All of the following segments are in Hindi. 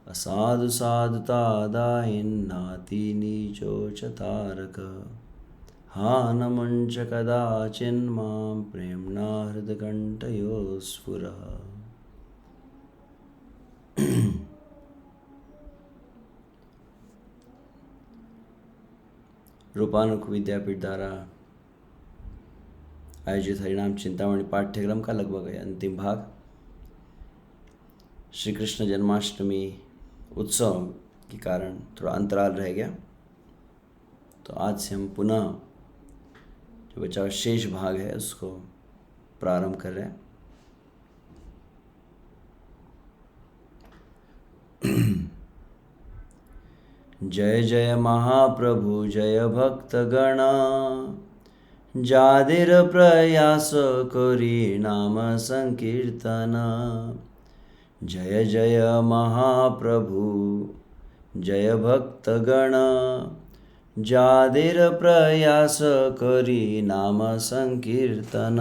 असाधु साधुता दायिन्नाति नीचोचतारक हानमुञ्च कदाचिन्मां प्रेम्णा हृदकण्ठयो स्फुरः। रूपानुग विद्यापीठ द्वारा आयोजित हरिनाम चिंतामणि पाठ्यक्रम का लगभग अंतिम भाग श्री कृष्ण जन्माष्टमी उत्सव के कारण थोड़ा अंतराल रह गया, तो आज से हम पुनः जो बचा हुआ शेष भाग है उसको प्रारंभ कर रहे हैं। जय जय महाप्रभु जय भक्तगणा, जादेर प्रयास करी नाम संकीर्तन। जय जय महाप्रभु जय भक्तगण, जादेर प्रयास करी नाम संकीर्तन।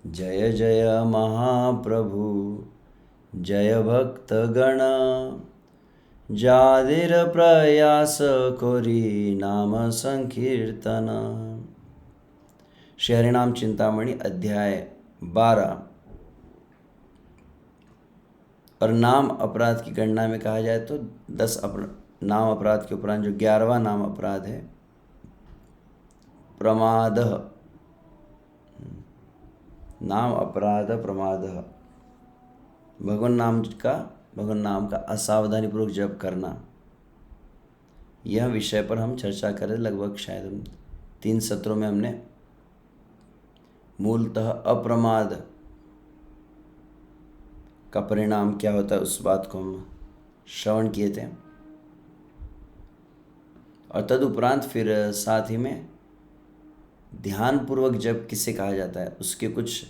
जय जय महाप्रभु जय भक्तगण, जादेर प्रयास करी नाम संकीर्तन। श्री हरिनाम चिंतामणि अध्याय 12। और नाम अपराध की गणना में कहा जाए तो 10 नाम अपराध के उपरांत जो 11वां नाम अपराध है प्रमाद, नाम अपराध प्रमाद, भगवान नाम का असावधानी पूर्वक जप करना। यह विषय पर हम चर्चा करें। लगभग शायद 3 सत्रों में हमने मूलतः अप्रमाद का परिणाम क्या होता है उस बात को हम श्रवण किए थे, और तदुपरांत फिर साथ ही में ध्यान पूर्वक जप किसे कहा जाता है उसके कुछ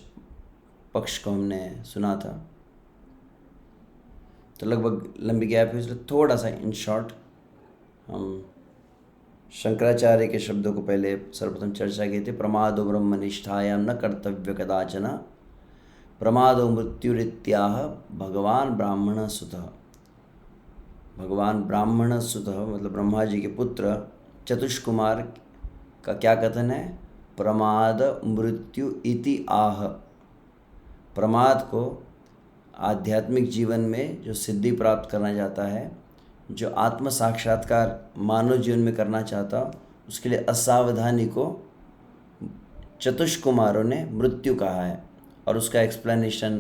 पक्ष को हमने सुना था। तो लगभग लंबी गैप है, इसलिए थोड़ा सा इन शॉर्ट हम शंकराचार्य के शब्दों को पहले सर्वप्रथम चर्चा की थी। प्रमादो ब्रह्मनिष्ठायां न कर्तव्य कदाचन, प्रमादो मृत्युरित्याह भगवान ब्राह्मण सुतः। भगवान ब्राह्मण सुतः मतलब ब्रह्मा जी के पुत्र चतुष्कुमार का क्या कथन है? प्रमाद मृत्यु इति आह। प्रमाद को आध्यात्मिक जीवन में जो सिद्धि प्राप्त करना चाहता है, जो आत्म साक्षात्कार मानव जीवन में करना चाहता, उसके लिए असावधानी को चतुष्कुमारों ने मृत्यु कहा है। और उसका एक्सप्लेनेशन,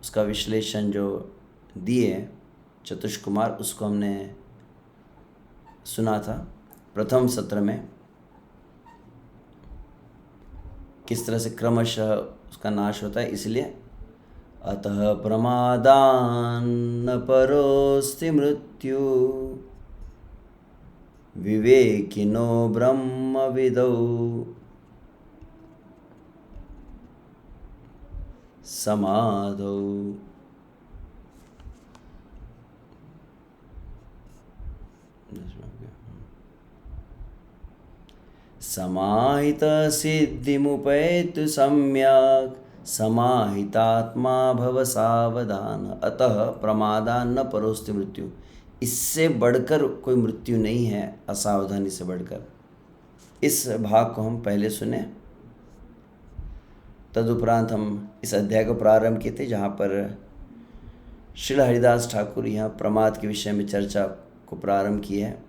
उसका विश्लेषण जो दिए चतुष्कुमार, उसको हमने सुना था प्रथम सत्र में, किस तरह से क्रमशः उसका नाश होता है। इसलिए अतः प्रमादान्न परोस्ति मृत्यु, विवेकिनो ब्रह्मविदौ समाधौ। समाहित सिद्धिमुपैतु सम्यक्, समाहितात्मा भव सावधान। अतः प्रमादान न परोस्ति मृत्यु, इससे बढ़कर कोई मृत्यु नहीं है, असावधानी से बढ़कर। इस भाग को हम पहले सुने, तदुपरांत हम इस अध्याय को प्रारंभ किए थे, जहाँ पर श्रील हरिदास ठाकुर यहाँ प्रमाद के विषय में चर्चा को प्रारंभ किए हैं।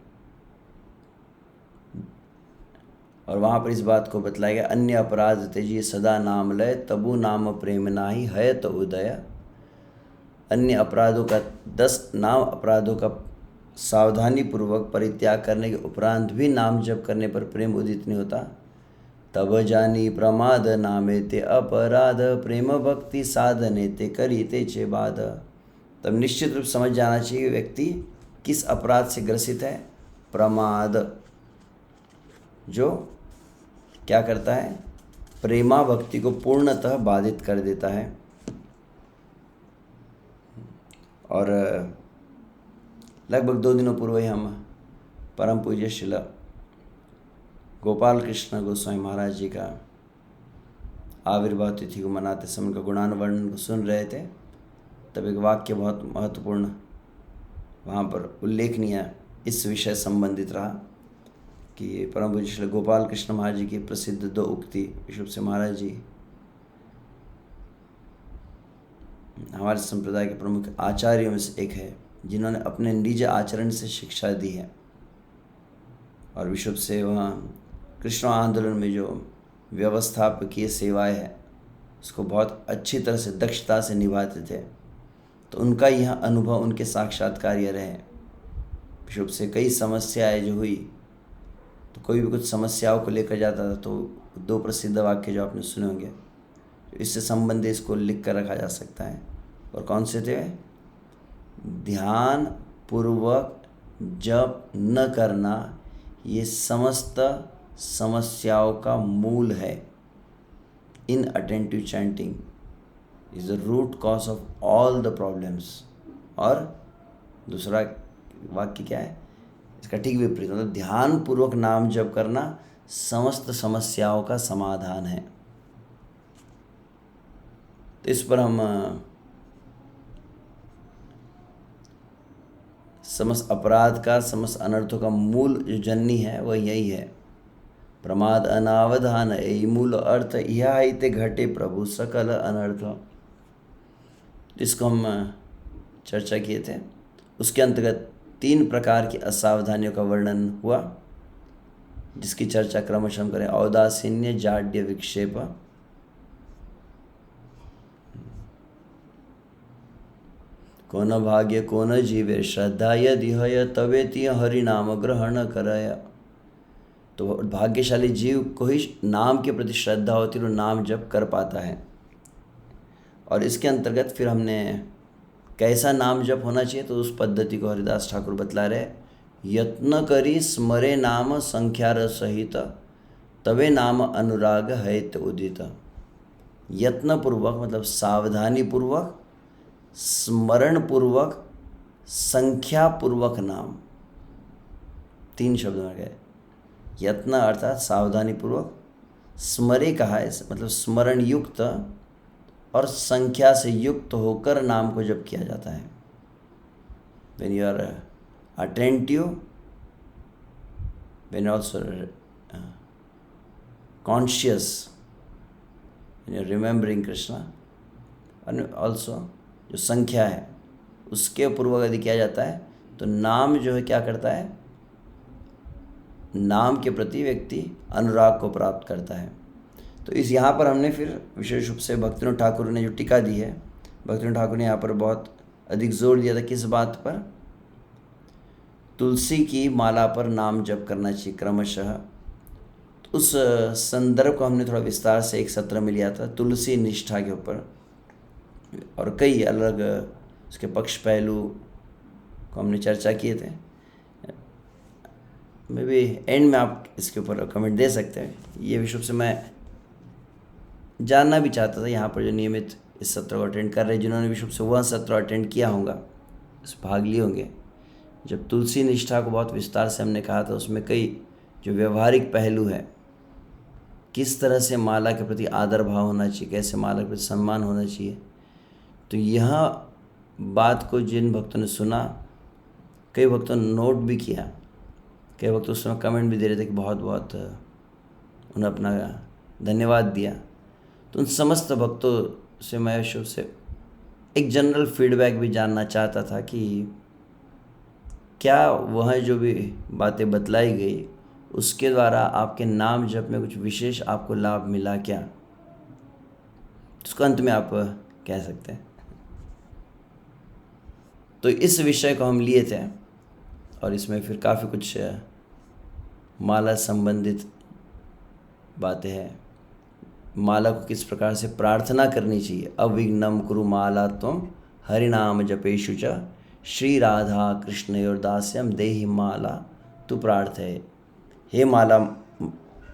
और वहाँ पर इस बात को बतलाया गया, अन्य अपराध तेजी सदा नाम लय, तबु नाम प्रेम नाही है तो उदय। अन्य अपराधों का 10 नाम अपराधों का सावधानी पूर्वक परित्याग करने के उपरांत भी नाम जप करने पर प्रेम उदित नहीं होता। तब जानी प्रमाद नामे ते अपराध, प्रेम भक्ति साधने ते करी ते चे बाध। तब निश्चित रूप समझ जाना चाहिए व्यक्ति किस अपराध से ग्रसित है। प्रमाद जो क्या करता है? प्रेमा भक्ति को पूर्णतः बाधित कर देता है। और लगभग 2 दिनों पूर्व ही हम परम पूज्य श्रील गोपाल कृष्ण गोस्वामी महाराज जी का आविर्भाव तिथि को मनाते समय उनका गुणानुवर्णन को सुन रहे थे। तब एक वाक्य बहुत महत्वपूर्ण वहाँ पर उल्लेखनीय इस विषय संबंधित रहा कि परम पूज्य श्री गोपाल कृष्ण महाराज जी की प्रसिद्ध 2 उक्ति विश्व से महाराज जी हमारे संप्रदाय के प्रमुख आचार्यों में से एक है, जिन्होंने अपने निज आचरण से शिक्षा दी है और विश्व से वहाँ कृष्ण आंदोलन में जो व्यवस्थापकीय सेवाएं है उसको बहुत अच्छी तरह से दक्षता से निभाते थे। तो उनका यह अनुभव उनके साक्षात्कार ये रहे। विश्व से कई समस्याएं जो हुई तो कोई भी कुछ समस्याओं को लेकर जाता था तो 2 प्रसिद्ध वाक्य जो आपने सुने होंगे, इससे संबंधित इसको लिख कर रखा जा सकता है। और कौन से थे? ध्यान पूर्वक जप न करना ये समस्त समस्याओं का मूल है। Inattentive chanting is the root cause of all the problems. और दूसरा वाक्य क्या है इसका? ठीक विपरीत, मतलब ध्यान पूर्वक नाम जप करना समस्त समस्याओं का समाधान है। तो इस पर हम समस्त अपराध का, समस्त अनर्थों का मूल जो जननी है वह यही है, प्रमाद अनावधान। यही मूल अर्थ यह हिते घटे प्रभु सकल अनर्थ। जिसको हम चर्चा किए थे उसके अंतर्गत 3 प्रकार की असावधानियों का वर्णन हुआ, जिसकी चर्चा क्रमशः करें। औदासीन्य, जाड्य, विक्षेप। कौन भाग्य कौन जीवे श्रद्धा यदि हय तवे तिय हरि नाम ग्रहण करय। तो भाग्यशाली जीव को ही नाम के प्रति श्रद्धा होती है और नाम जप कर पाता है। और इसके अंतर्गत फिर हमने कैसा नाम जप होना चाहिए तो उस पद्धति को हरिदास ठाकुर बतला रहे। यत्न करी स्मरे नाम संख्यार सहित तवे नाम अनुराग है तो उदित। यत्न पूर्वक मतलब सावधानी पूर्वक, स्मरण पूर्वक, संख्या पूर्वक नाम, 3 शब्द में गए। यत्न अर्थात सावधानी पूर्वक, स्मरे कहा है मतलब स्मरण युक्त, और संख्या से युक्त होकर नाम को जप किया जाता है। when you are attentive, when you are also conscious, when you are remembering Krishna, and also जो संख्या है उसके पूर्वक यदि किया जाता है तो नाम जो है क्या करता है, नाम के प्रति व्यक्ति अनुराग को प्राप्त करता है। तो इस यहाँ पर हमने फिर विशेष रूप से भक्तिविनोद ठाकुर ने जो टीका दी है, भक्तिविनोद ठाकुर ने यहाँ पर बहुत अधिक जोर दिया था किस बात पर? तुलसी की माला पर नाम जप करना चाहिए क्रमशः। तो उस संदर्भ को हमने थोड़ा विस्तार से एक सत्र में लिया था तुलसी निष्ठा के ऊपर, और कई अलग उसके पक्ष पहलू को हमने चर्चा किए थे। मे बी एंड में आप इसके ऊपर कमेंट दे सकते हैं। ये विषय से मैं जानना भी चाहता था यहाँ पर जो नियमित इस सत्र को अटेंड कर रहे, जिन्होंने विश्व से वह सत्र अटेंड किया होगा, इस भाग लिए होंगे। जब तुलसी निष्ठा को बहुत विस्तार से हमने कहा था, उसमें कई जो व्यवहारिक पहलू है, किस तरह से माला के प्रति आदर भाव होना चाहिए, कैसे माला के प्रति सम्मान होना चाहिए। तो यह बात को जिन भक्तों ने सुना, कई भक्तों ने नोट भी किया, कई भक्त उस समय कमेंट भी दे रहे थे कि बहुत बहुत उन्हें अपना धन्यवाद दिया। तो उन समस्त भक्तों से मैं शुभ से एक जनरल फीडबैक भी जानना चाहता था कि क्या वह जो भी बातें बतलाई गई उसके द्वारा आपके नाम जप में कुछ विशेष आपको लाभ मिला क्या? उसको अंत में आप कह सकते हैं। तो इस विषय को हम लिए थे और इसमें फिर काफ़ी कुछ माला संबंधित बातें हैं। माला को किस प्रकार से प्रार्थना करनी चाहिए। अविघ्नम कुरु माला त्वं हरिनाम जपेषु च श्री राधा कृष्णयोर्दास्यम देहि माला तु प्रार्थये। हे माला,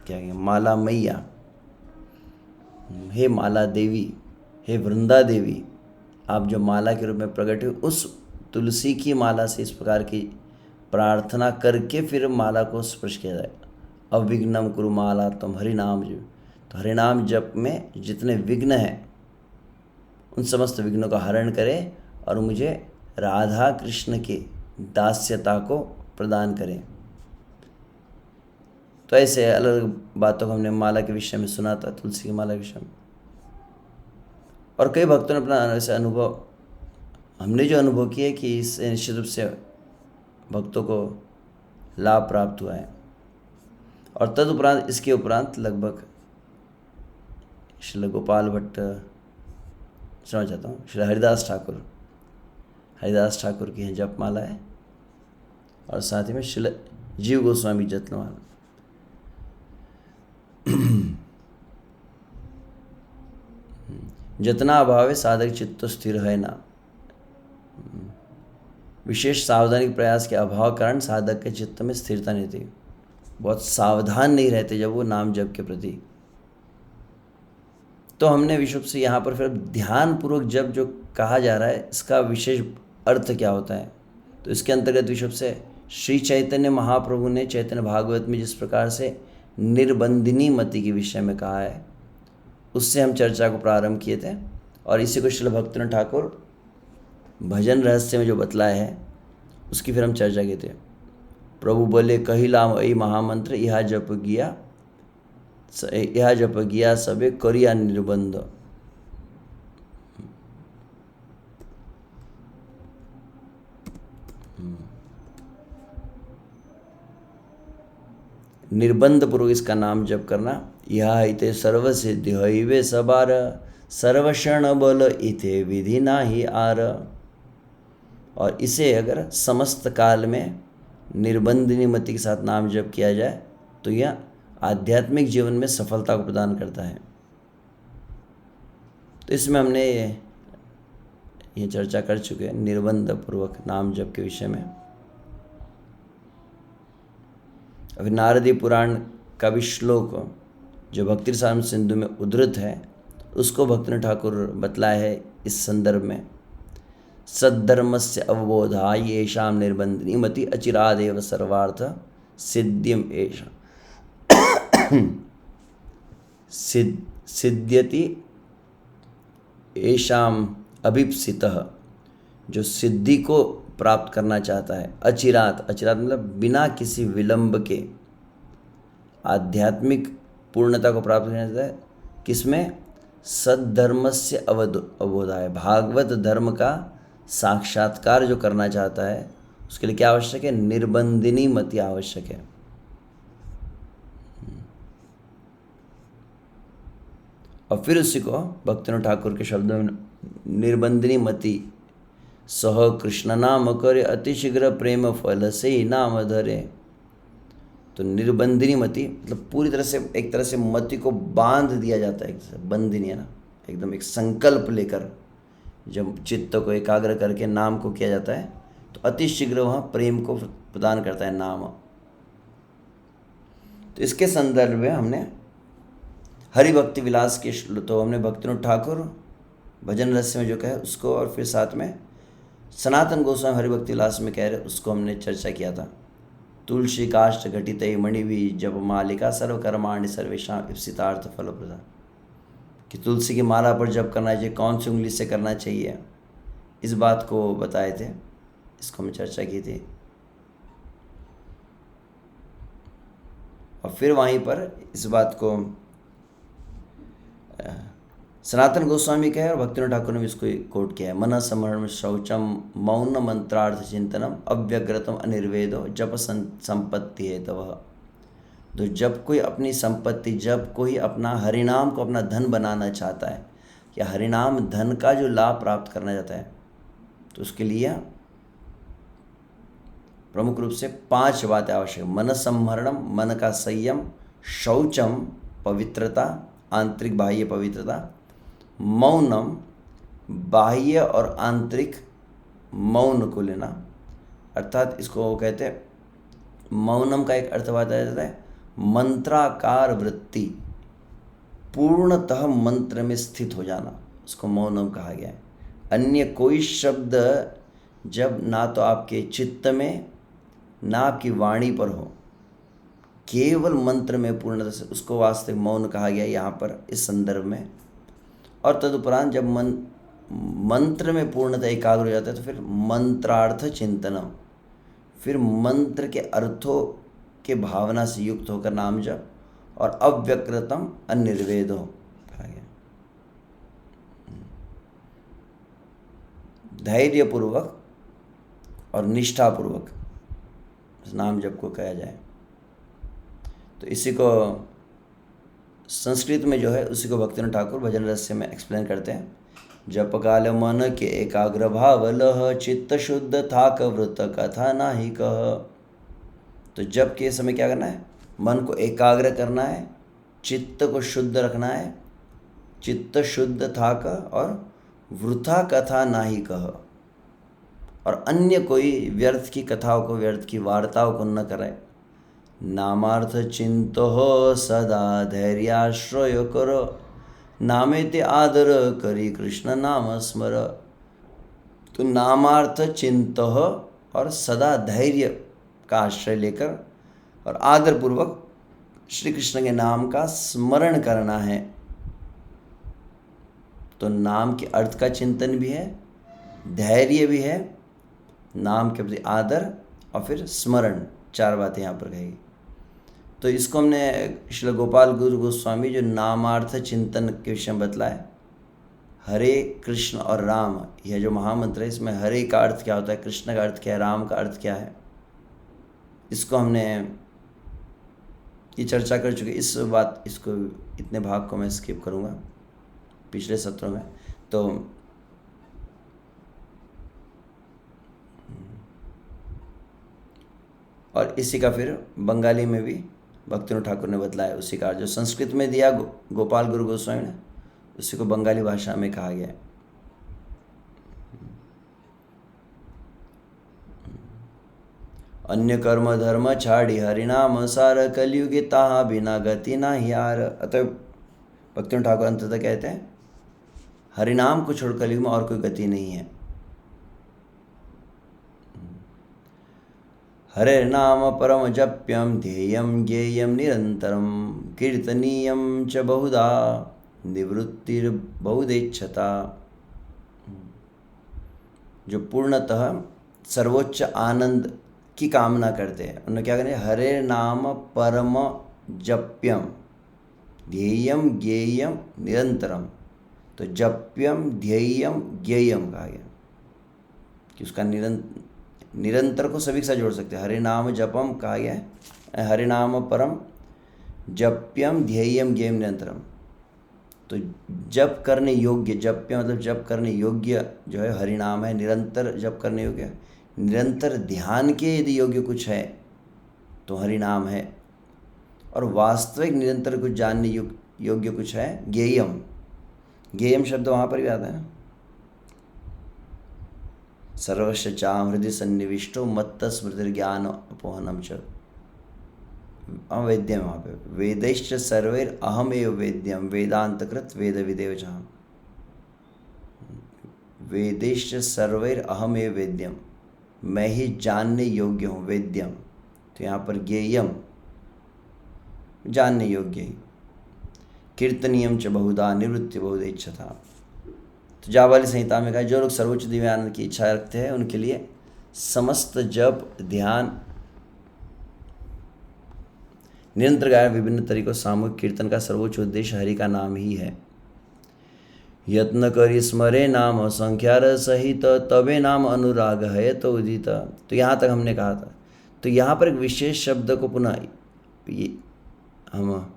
क्या है, माला मैया, हे माला देवी, हे वृंदा देवी, आप जो माला के रूप में प्रकट हुए, उस तुलसी की माला से इस प्रकार की प्रार्थना करके फिर माला को स्पर्श किया जाए। अविघ्नम कुरु माला त्वं हरिनाम जप। तो हरिनाम जप में जितने विघ्न हैं उन समस्त विघ्नों का हरण करे और मुझे राधा कृष्ण के दास्यता को प्रदान करें। तो ऐसे अलग अलग बातों को हमने माला के विषय में सुना था, तुलसी की माला के विषय में। और कई भक्तों ने अपना ऐसे अनुभव, हमने जो अनुभव किए कि इससे निश्चित रूप से भक्तों को लाभ प्राप्त हुआ है। और तदुपरांत, इसके उपरांत लगभग श्री गोपाल भट्ट, समझ चाहता हूँ, श्री हरिदास ठाकुर की जपमाला है, और साथ ही में श्री जीव गोस्वामी जतनमाला। जतना अभावे साधक चित्त स्थिर है ना। विशेष सावधानी प्रयास के अभाव कारण साधक के चित्त में स्थिरता नहीं थी, बहुत सावधान नहीं रहते जब वो नाम जप के प्रति। तो हमने विशुद्ध से यहाँ पर फिर ध्यानपूर्वक जप जो कहा जा रहा है, इसका विशेष अर्थ क्या होता है। तो इसके अंतर्गत विशुद्ध से श्री चैतन्य महाप्रभु ने चैतन्य भागवत में जिस प्रकार से निर्बंधिनी मति के विषय में कहा है, उससे हम चर्चा को प्रारंभ किए थे। और इसी को श्रील भक्तिनाथ ठाकुर भजन रहस्य में जो बतलाया है, उसकी फिर हम चर्चा किए थे। प्रभु बोले कहिलाम ऐ महामंत्र, यह जप गिया सबे करिया निर्बंध। निर्बंध पूर्वक इसका नाम जप करना। यह इते सर्व सिद्धि हईवे सबार, सर्वक्षण बल इते विधि नाही आर। और इसे अगर समस्त काल में निर्बंधिनी मति के साथ नाम जप किया जाए तो यह आध्यात्मिक जीवन में सफलता को प्रदान करता है। तो इसमें हमने ये चर्चा कर चुके हैं निर्बंध पूर्वक नाम जप के विषय में। अभी नारदी पुराण का भी श्लोक जो भक्ति रसायन सिंधु में उद्धृत है, उसको भक्तिनाथ ठाकुर बतलाया है इस संदर्भ में। सद्धर्मस्य अवबोधाय येषां निर्बंधिनी मति अचिरादेव सर्वार्थ सिद्धिम एषा सिद्ध्यति येषां अभीप्सितः, जो सिद्धि को प्राप्त करना चाहता है। अचिरात मतलब बिना किसी विलंब के आध्यात्मिक पूर्णता को प्राप्त करना चाहता है। किसमें? सद्धर्मस्य अवबोधाय, भागवत धर्म का साक्षात्कार जो करना चाहता है, उसके लिए क्या आवश्यक है? निर्बंधिनी मति आवश्यक है। और फिर उसी को भक्तिनाथ ठाकुर के शब्दों में निर्बंधिनी मति सह कृष्ण नाम करे, अतिशीघ्र प्रेम फल से नाम धरे। तो निर्बंधिनी मति मतलब पूरी तरह से, एक तरह से मति को बांध दिया जाता है, एक तरह से बंधिनी है ना, एकदम एक संकल्प लेकर जब चित्त को एकाग्र करके नाम को किया जाता है तो अति शीघ्र वहाँ प्रेम को प्रदान करता है नाम। तो इसके संदर्भ में हमने हरि भक्ति विलास के, तो हमने भक्तिनाथ ठाकुर भजन रहस्य में जो कहे उसको, और फिर साथ में सनातन गोस्वामी हरि भक्ति विलास में कह रहे उसको हमने चर्चा किया था। तुलसी काष्ठ घटित मणिवी जप मालिका सर्वकर्माणि सर्वेषां इप्सितार्थ फलप्रदा, कि तुलसी की माला पर जप करना चाहिए, कौन सी उंगली से करना चाहिए, इस बात को बताए थे, इसको हमने चर्चा की थी। और फिर वहीं पर इस बात को सनातन गोस्वामी का है और भक्तिनाथ ठाकुर ने भी इसको कोट किया है। मन समरण शौचम मौन मंत्रार्थ चिंतनम अव्यग्रतम अनिर्वेदो जप संपत्ति है तव। तो जब कोई अपनी संपत्ति, जब कोई अपना हरिनाम को अपना धन बनाना चाहता है या हरिनाम धन का जो लाभ प्राप्त करना चाहता है, तो उसके लिए प्रमुख रूप से 5 बातें आवश्यक। मन संहरणम, मन का संयम, शौचम पवित्रता, आंतरिक बाह्य पवित्रता, मौनम बाह्य और आंतरिक मौन को लेना, अर्थात इसको कहते हैं, मौनम का एक अर्थ बताया जाता है मंत्राकार वृत्ति, पूर्णतः मंत्र में स्थित हो जाना, उसको मौनम कहा गया है। अन्य कोई शब्द जब ना तो आपके चित्त में ना आपकी वाणी पर हो, केवल मंत्र में पूर्णतः से, उसको वास्तविक मौन कहा गया यहाँ पर इस संदर्भ में। और तदुपरांत जब मंत्र में पूर्णतः एकाग्र हो जाता है तो फिर मंत्रार्थ चिंतनम, फिर मंत्र के अर्थों के भावना से युक्त होकर नाम जप, और अव्यकृतम अनिर्वेदो धैर्यपूर्वक और निष्ठापूर्वक नाम जप को कहा जाए। तो इसी को संस्कृत में जो है उसी को भक्तिनाथ ठाकुर भजन रहस्य में एक्सप्लेन करते हैं। जप काल मन के एकाग्र भाव लह, चित्त शुद्ध थाक व्रत कथा नाही कह। तो जप के समय क्या करना है? मन को एकाग्र करना है, चित्त को शुद्ध रखना है, चित्त शुद्ध थाक और वृथा कथा नाही कह, और अन्य कोई व्यर्थ की कथाओं को, व्यर्थ की वार्ताओं को न करे। नामार्थ चिंतो सदा धैर्याश्रय करो, नामेते आदर करी कृष्ण नाम स्मर। तो नामार्थ चिंत और सदा धैर्य का आश्रय लेकर और आदरपूर्वक श्री कृष्ण के नाम का स्मरण करना है। तो नाम के अर्थ का चिंतन भी है, धैर्य भी है, नाम के प्रति आदर और फिर स्मरण, चार बातें यहाँ पर कही। तो इसको हमने श्रील गोपाल गुरु गोस्वामी जो नामार्थ चिंतन के विषय में बतलाए, हरे कृष्ण और राम, यह जो महामंत्र है इसमें हरे का अर्थ क्या होता है, कृष्ण का अर्थ क्या है, राम का अर्थ क्या है, इसको हमने ये चर्चा कर चुके। इसको इतने भाग को मैं स्किप करूँगा पिछले सत्रों में। तो और इसी का फिर बंगाली में भी भक्तिनाथ ठाकुर ने बतलाया, उसी का जो संस्कृत में दिया गोपाल गुरु गोस्वामी ने, उसी को बंगाली भाषा में कहा गया है। अन्य कर्म धर्म छाड़ी हरिनाम सार, कलयुगे ताहा बिना गति नाही यार। अतः भक्तिनाथ ठाकुर अंततः कहते हैं हरिनाम को छोड़ कलयुग में और कोई गति नहीं है। हरे नाम परम जप्यम ध्येयम ज्ञेयम निरंतरम, कीर्तनीयम च बहुधा निवृत्तिर बहुधेच्छता। जो पूर्णतः सर्वोच्च आनंद की कामना करते हैं उन्हें क्या करें? हरे नाम परम जप्यम ध्येयम ज्ञेयम निरंतरम। तो जप्यम ध्येयम ज्ञेयम कहा गया कि उसका निरंतर को सभी के साथ जोड़ सकते हैं। हरे नाम जपम कहा गया है, हरे नाम परम जप्यम ध्येयम ज्ञेयम निरंतरम। तो जप करने योग्य, जप्य मतलब जप करने योग्य जो है हरि नाम है, निरंतर जप करने योग्य, निरंतर ध्यान के यदि योग्य कुछ है तो हरि नाम है, और वास्तविक निरंतर कुछ जानने योग्य कुछ है ज्ञेयम। ज्ञेयम शब्द वहाँ पर भी आता है ना, सर्वस्य चाम हृदय सन्निविष्टो मत्त स्मृति ज्ञान अपोहनम च। वेद्यम वहाँ पे वेदैश्च सर्वैर अहमेव वेद्यम वेदांतकृत वेद विदेव चाम। वेदैश्च सर्वैर अहमेव वेद्यम, मैं ही जानने योग्य हूँ, वेद्यम। तो यहाँ पर ज्ञेयम जानने योग्य ही, कीर्तनीयम च बहुधा निवृत्ति बहुधेच्छता। तो जाबाली संहिता में कहा जो लोग सर्वोच्च दिव्य आनंद की इच्छा रखते हैं उनके लिए समस्त जप ध्यान निरंतर गायन विभिन्न तरीकों सामूहिक कीर्तन का सर्वोच्च उद्देश्य हरि का नाम ही है। यत्न करी स्मरे नाम संख्यार सहित, तबे नाम अनुराग है तो उदित। तो यहाँ तक हमने कहा था। तो यहाँ पर एक विशेष शब्द को पुनः हम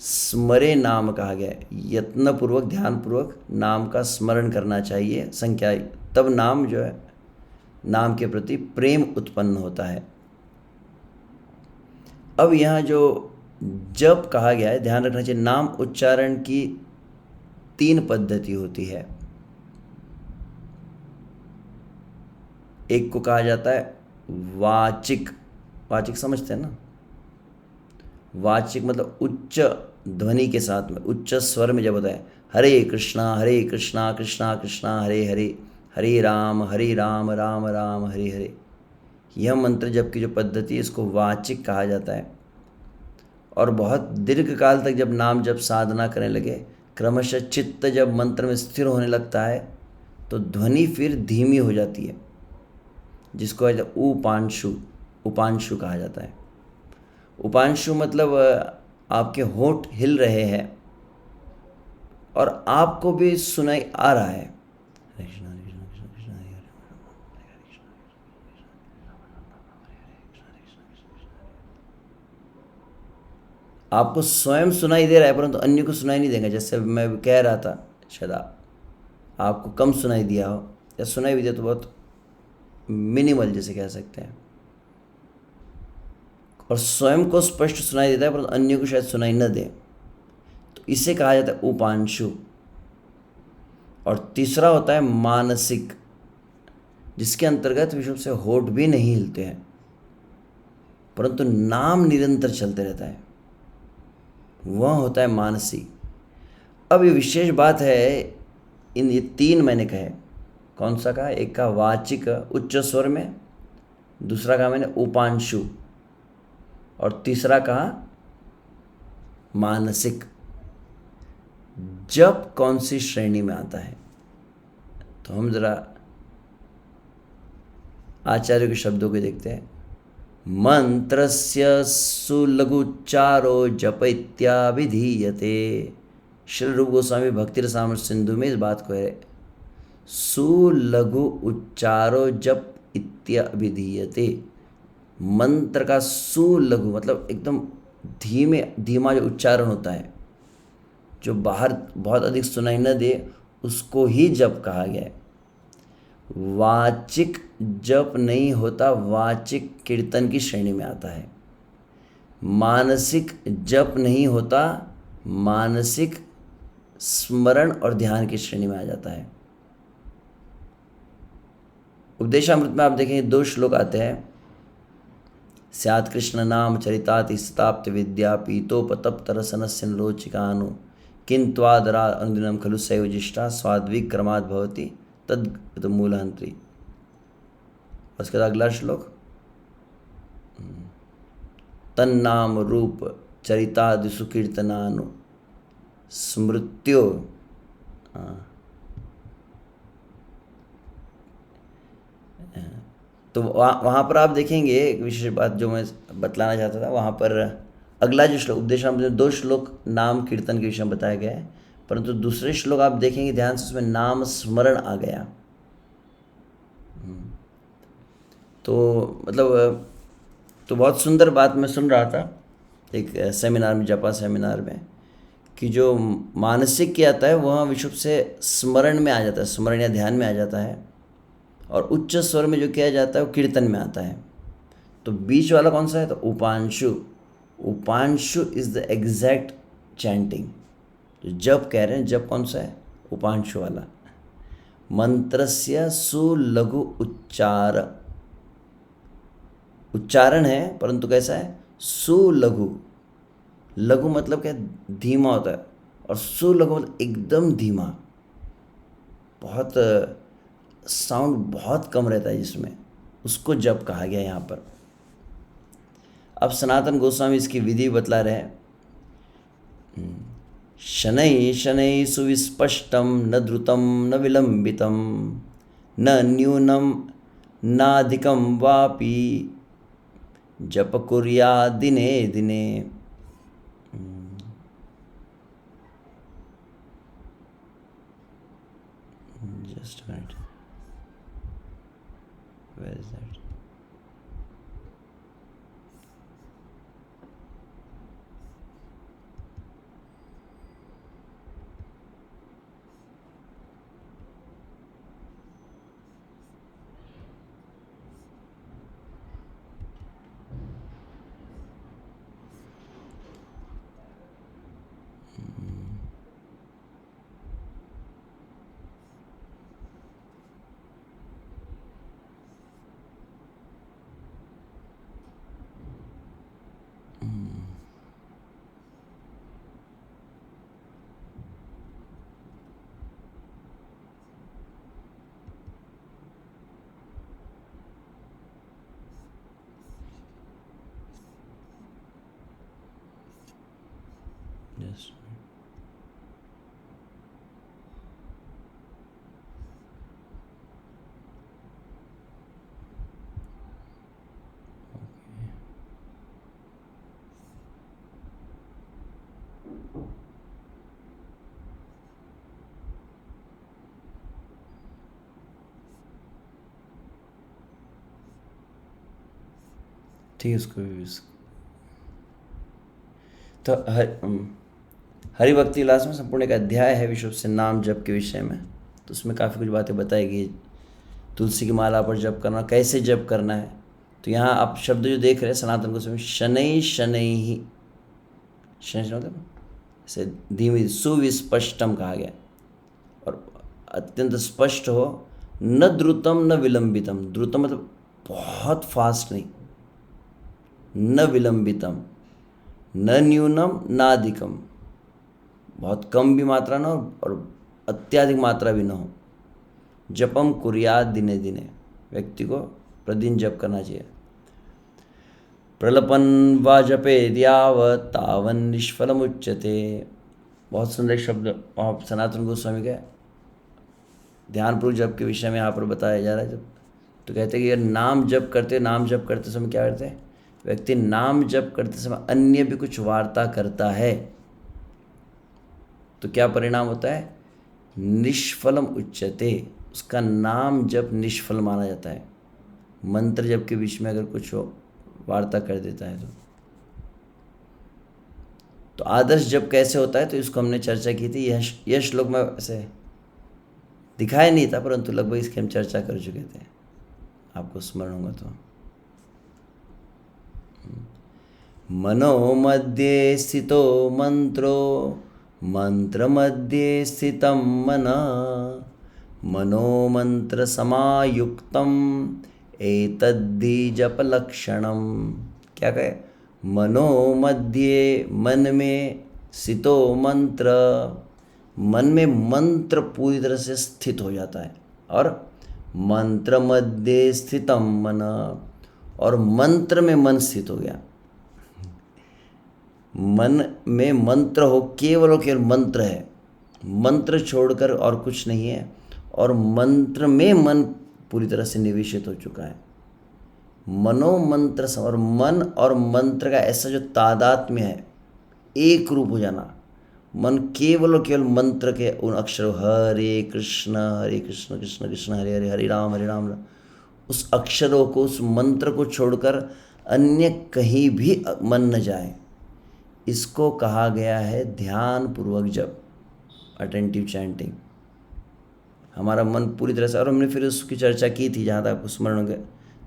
स्मरे नाम कहा गया है। यत्नपूर्वक ध्यानपूर्वक नाम का स्मरण करना चाहिए संख्या, तब नाम जो है नाम के प्रति प्रेम उत्पन्न होता है। अब यहाँ जो जप कहा गया है, ध्यान रखना चाहिए नाम उच्चारण की 3 पद्धति होती है। एक को कहा जाता है वाचिक, वाचिक समझते हैं ना, वाचिक मतलब उच्च ध्वनि के साथ में उच्च स्वर में जब होता है हरे कृष्णा कृष्णा कृष्णा हरे हरे, हरे राम राम राम हरे हरे। यह मंत्र जप की जो पद्धति है इसको वाचिक कहा जाता है। और बहुत दीर्घ काल तक जब नाम जप साधना करने लगे, क्रमशः चित्त जब मंत्र में स्थिर होने लगता है तो ध्वनि फिर धीमी हो जाती है। जिसको उपांशु, उपांशु कहा जाता है। उपांशु मतलब आपके होंठ हिल रहे हैं और आपको भी सुनाई आ रहा है। हरे कृष्णा हरे कृष्णा कृष्णा कृष्णा हरे हरे, हरे कृष्णा हरे कृष्णा कृष्णा कृष्णा हरे हरे। आपको स्वयं सुनाई दे रहा है परंतु अन्य को सुनाई नहीं देगा। जैसे मैं कह रहा था, शायद आपको कम सुनाई दिया हो, या सुनाई भी दिया तो बहुत मिनिमल जैसे कह सकते हैं। और स्वयं को स्पष्ट सुनाई देता है परंतु अन्य को शायद सुनाई न दे, तो इसे कहा जाता है उपांशु। और तीसरा होता है मानसिक, जिसके अंतर्गत विषुव से होठ भी नहीं हिलते हैं परंतु नाम निरंतर चलते रहता है, वह होता है मानसिक। अब ये विशेष बात है, इन ये तीन मैंने कहे, कौन सा कहा? एक का वाचिक उच्च स्वर में, दूसरा कहा मैंने उपांशु, और तीसरा कहा मानसिक। जब कौन सी श्रेणी में आता है? तो हम जरा आचार्य के शब्दों को देखते हैं। मंत्रस्य सुलघुच्चारो जप इत्याभिधीयते। श्री रूप गोस्वामी भक्ति रसामृत सिंधु में इस बात को है, सुलघु उच्चारो जप इत्याभिधीयते। मंत्र का सुलघु मतलब एकदम धीमा जो उच्चारण होता है, जो बाहर बहुत अधिक सुनाई न दे, उसको ही जप कहा गया है। वाचिक जप नहीं होता, वाचिक कीर्तन की श्रेणी में आता है। मानसिक जप नहीं होता, मानसिक स्मरण और ध्यान की श्रेणी में आ जाता है। उपदेशामृत में आप देखेंगे 2 श्लोक आते हैं। स्यात् कृष्ण नाम चरिताति स्ताप्त विद्या पीतोपतप्त रसनस्य लोचिकानु किंत्वादरा अनुदिनं खलु सैवजिष्ठा स्वाद्विक्रमात् भवति तद् मूलहंत्री। उसके बाद अगला श्लोक, तन्नाम रूप चरितादिषु कीर्तनानु स्मृत्यो। तो वहाँ पर आप देखेंगे एक विशेष बात जो मैं बतलाना चाहता था। वहाँ पर अगला जो श्लोक उपदेशामृत में 2 श्लोक नाम कीर्तन के विषय में बताया गया है, परंतु दूसरे श्लोक आप देखेंगे ध्यान से, उसमें नाम स्मरण आ गया। तो मतलब तो बहुत सुंदर बात मैं सुन रहा था एक सेमिनार में, जपा सेमिनार में, कि जो मानसिक किया जाता है वह विशुद्ध से स्मरण में आ जाता है, स्मरण या ध्यान में आ जाता है, और उच्च स्वर में जो किया जाता है वो कीर्तन में आता है। तो बीच वाला कौन सा है? तो उपांशु। उपांशु इज द एग्जैक्ट चैंटिंग। जो जप कह रहे हैं, जप कौन सा है? उपांशु वाला। मंत्रस्य सुलघु उच्चार, उच्चारण है परंतु कैसा है? सुलघु। लघु मतलब क्या? धीमा होता है, और सुलघु मतलब एकदम धीमा, बहुत साउंड बहुत कम रहता है जिसमें, उसको जप कहा गया यहाँ पर। अब सनातन गोस्वामी इसकी विधि बतला रहे हैं। शनैः शनैः सुविस्पष्टं न द्रुतं न विलंबितं न न्यूनं नाधिकं वापि जप कुर्यात् दिने दिने। Just a minute. Where is that? ठीक है, उसको भी तो हरि भक्ति विलास में संपूर्ण एक अध्याय है विश्व से नाम जप के विषय में। तो उसमें काफ़ी कुछ बातें बताई गई, तुलसी की माला पर जप करना, कैसे जप करना है। तो यहाँ आप शब्द जो देख रहे हैं सनातन गोस्वामी, शनै शनै ही, शनै मतलब ऐसे धीमे सुविस्पष्टम कहा गया, और अत्यंत स्पष्ट हो, न द्रुतम न विलंबितम। द्रुतम मतलब बहुत फास्ट नहीं, न विलंबितम, न न्यूनम नाधिकम, बहुत कम भी मात्रा ना हो और अत्याधिक मात्रा भी ना हो। जपम कुर्यात दिने दिने, व्यक्ति को प्रतिदिन जप करना चाहिए। प्रलपन व जपेद यावत् तावन निष्फलमुच्यते, बहुत सुंदर शब्द वहाँ सनातन गोस्वामी का ध्यानपूर्वक जप के विषय में यहाँ पर बताया जा रहा है। जब तो कहते हैं कि ये नाम जप करते समय क्या करते हैं, व्यक्ति नाम जप करते समय अन्य भी कुछ वार्ता करता है तो क्या परिणाम होता है, निष्फलम उच्यते, उसका नाम जप निष्फल माना जाता है। मंत्र जप के बीच में अगर कुछ वार्ता कर देता है तो आदर्श जप कैसे होता है, तो इसको हमने चर्चा की थी। यह श्लोक में ऐसे दिखाया नहीं था, परंतु लगभग इसकी हम चर्चा कर चुके थे, आपको स्मरण होगा तो। मनो मध्ये स्थितो मंत्रो मंत्र मध्ये स्थितं मनः, मनो मंत्र समायुक्तम एतद्धि जप लक्षणम। क्या कहे, मनो मध्ये, मन में, स्थितो मंत्र, मन में मंत्र पूरी तरह से स्थित हो जाता है, और मंत्र मध्ये स्थितम मन, और मंत्र में मन स्थित हो गया। मन में मंत्र हो, केवल और केवल मंत्र है, मंत्र छोड़कर और कुछ नहीं है, और मंत्र में मन पूरी तरह से निवेशित हो चुका है। मनो मंत्र और मन और मंत्र का ऐसा जो तादात्म्य है, एक रूप हो जाना, मन केवल और केवल मंत्र के उन अक्षरों हरे कृष्ण कृष्ण कृष्ण हरे हरे, हरे राम उस अक्षरों को, उस मंत्र को छोड़कर अन्य कहीं भी मन न जाए, इसको कहा गया है ध्यान पूर्वक जप, अटेंटिव चैंटिंग। हमारा मन पूरी तरह से, और हमने फिर उसकी चर्चा की थी जहाँ तक आपको स्मरण हो गया,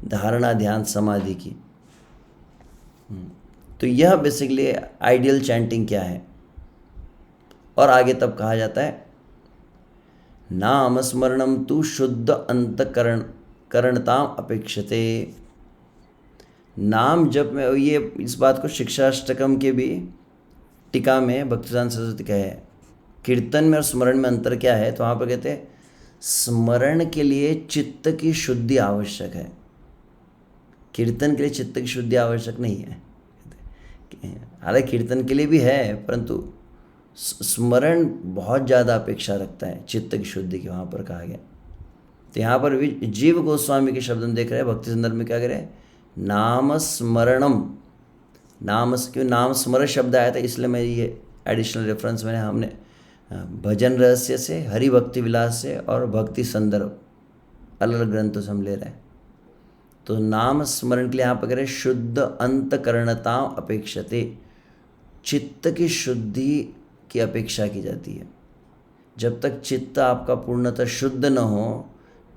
धारणा ध्यान समाधि की। तो यह बेसिकली आइडियल चैंटिंग क्या है। और आगे तब कहा जाता है नाम स्मरणम तु शुद्ध अंतकरणताम अपेक्षते। नाम जप में, ये इस बात को शिक्षाष्टकम के भी टीका में भक्तिसिद्धांत सरस्वती कहे है, कीर्तन में और स्मरण में अंतर क्या है, तो वहाँ पर कहते हैं स्मरण के लिए चित्त की शुद्धि आवश्यक है, कीर्तन के लिए चित्त की शुद्धि आवश्यक नहीं है। हालांकि कीर्तन के लिए भी है, परंतु स्मरण बहुत ज़्यादा अपेक्षा रखता है चित्त की शुद्धि की, वहाँ पर कहा गया। तो यहाँ पर भी जीव गोस्वामी के शब्द हम देख रहे हैं, भक्ति संदर्भ में क्या करें, नाम स्मरणम। क्यों नाम स्मरण शब्द आया था, इसलिए मैं ये एडिशनल रेफरेंस हमने भजन रहस्य से, हरि भक्ति विलास से और भक्ति संदर्भ अलग अलग ग्रंथों से हम ले रहे हैं। तो नाम स्मरण के लिए यहाँ पर करें शुद्ध अंतकरणता अपेक्षते, चित्त की शुद्धि की अपेक्षा की जाती है। जब तक चित्त आपका पूर्णतः शुद्ध न हो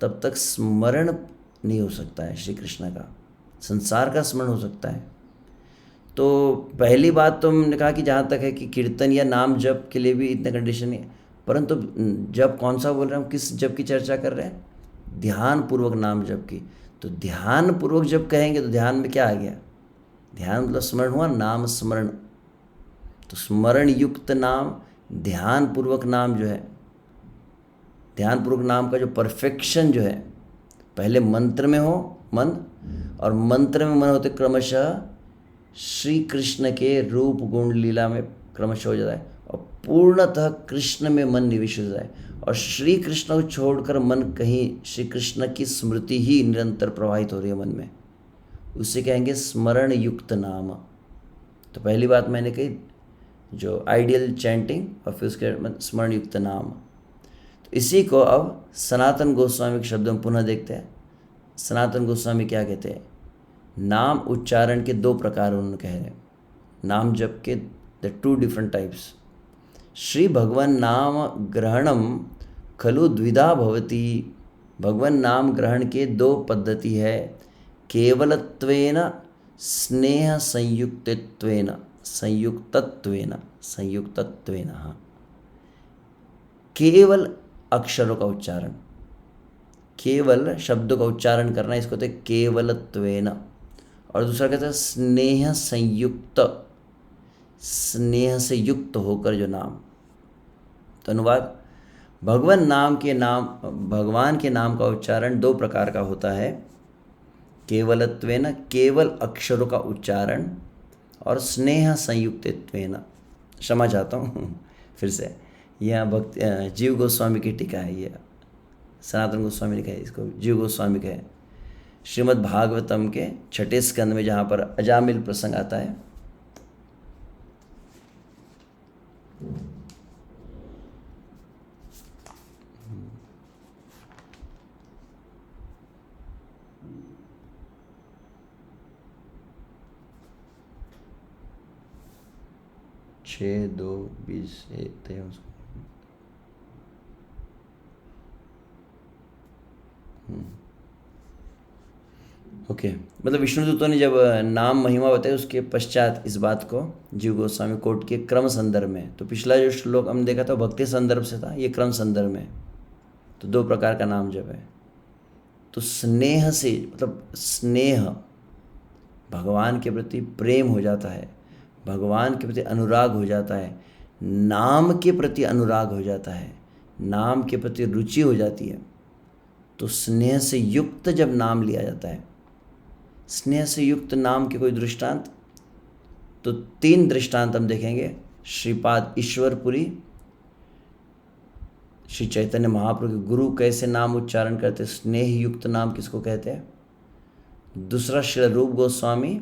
तब तक स्मरण नहीं हो सकता है श्री कृष्ण का, संसार का स्मरण हो सकता है। तो पहली बात तो हमने कहा कि जहाँ तक है कि कीर्तन या नाम जप के लिए भी इतने कंडीशन नहीं है, परंतु जब कौन सा बोल रहे हैं हम, किस जप की चर्चा कर रहे हैं, ध्यान पूर्वक नाम जप की। तो ध्यान पूर्वक जब कहेंगे तो ध्यान में क्या आ गया, ध्यान मतलब स्मरण हुआ, नाम स्मरण, तो स्मरण युक्त नाम, ध्यान पूर्वक नाम जो है, ध्यान पूर्वक नाम का जो परफेक्शन जो है, पहले मंत्र में हो मन, और मंत्र में मन होते क्रमशः श्री कृष्ण के रूप गुण लीला में क्रमशः हो जाता है, और पूर्णतः कृष्ण में मन निवेशित हो जाए, और श्री कृष्ण को छोड़कर मन कहीं, श्री कृष्ण की स्मृति ही निरंतर प्रवाहित हो रही है मन में, उसे कहेंगे स्मरण युक्त नाम। तो पहली बात मैंने कही जो आइडियल चैंटिंग, और फिर उसके स्मरण युक्त नाम। तो इसी को अब सनातन गोस्वामी के शब्दों में पुनः देखते हैं। सनातन गोस्वामी क्या कहते हैं, नाम उच्चारण के दो प्रकार उन्होंने कह रहे हैं, नाम जप के the two different types. Shri भगवन नाम ग्रहणम खलु द्विधा भवति। भगवन नाम ग्रहण के दो पद्धति है, केवलत्वेन स्नेह संयुक्तत्वेन, संयुक्तत्वेन, संयुक्तत्वेन, हाँ, केवल अक्षरों का उच्चारण, केवल शब्दों का उच्चारण करना, इसको कहते हैं केवलत्वेन। और दूसरा कहते हैं स्नेह संयुक्त, स्नेह से युक्त होकर जो नाम। तो अनुवाद, भगवान के नाम का उच्चारण दो प्रकार का होता है, केवलत्वेन, केवल अक्षरों का उच्चारण, और स्नेह संयुक्तत्वेन। क्षमा चाहता हूँ फिर से, यह भक्त जीव गोस्वामी की टीका है, यह सनातन गोस्वामी ने कहा, इसको जीव गोस्वामी का है, श्रीमद् भागवतम के 6 स्कंद में जहाँ पर अजामिल प्रसंग आता है। छः 2:20 ओके, मतलब विष्णुदूतों ने जब नाम महिमा बताई उसके पश्चात इस बात को जीव गोस्वामी कोट के क्रम संदर्भ में, तो पिछला जो श्लोक हमने देखा था भक्ति संदर्भ से था, ये क्रम संदर्भ में। तो दो प्रकार का नाम जप है। तो स्नेह से मतलब स्नेह, भगवान के प्रति प्रेम हो जाता है, भगवान के प्रति अनुराग हो जाता है, नाम के प्रति अनुराग हो जाता है, नाम के प्रति रुचि हो जाती है। तो स्नेह से युक्त जब नाम लिया जाता है, स्नेह से युक्त नाम के कोई दृष्टांत, तो 3 दृष्टांत हम देखेंगे। श्रीपाद ईश्वरपुरी, श्री चैतन्य महाप्रभु के गुरु कैसे नाम उच्चारण करते, स्नेह युक्त नाम किसको कहते हैं। दूसरा श्री रूप गोस्वामी,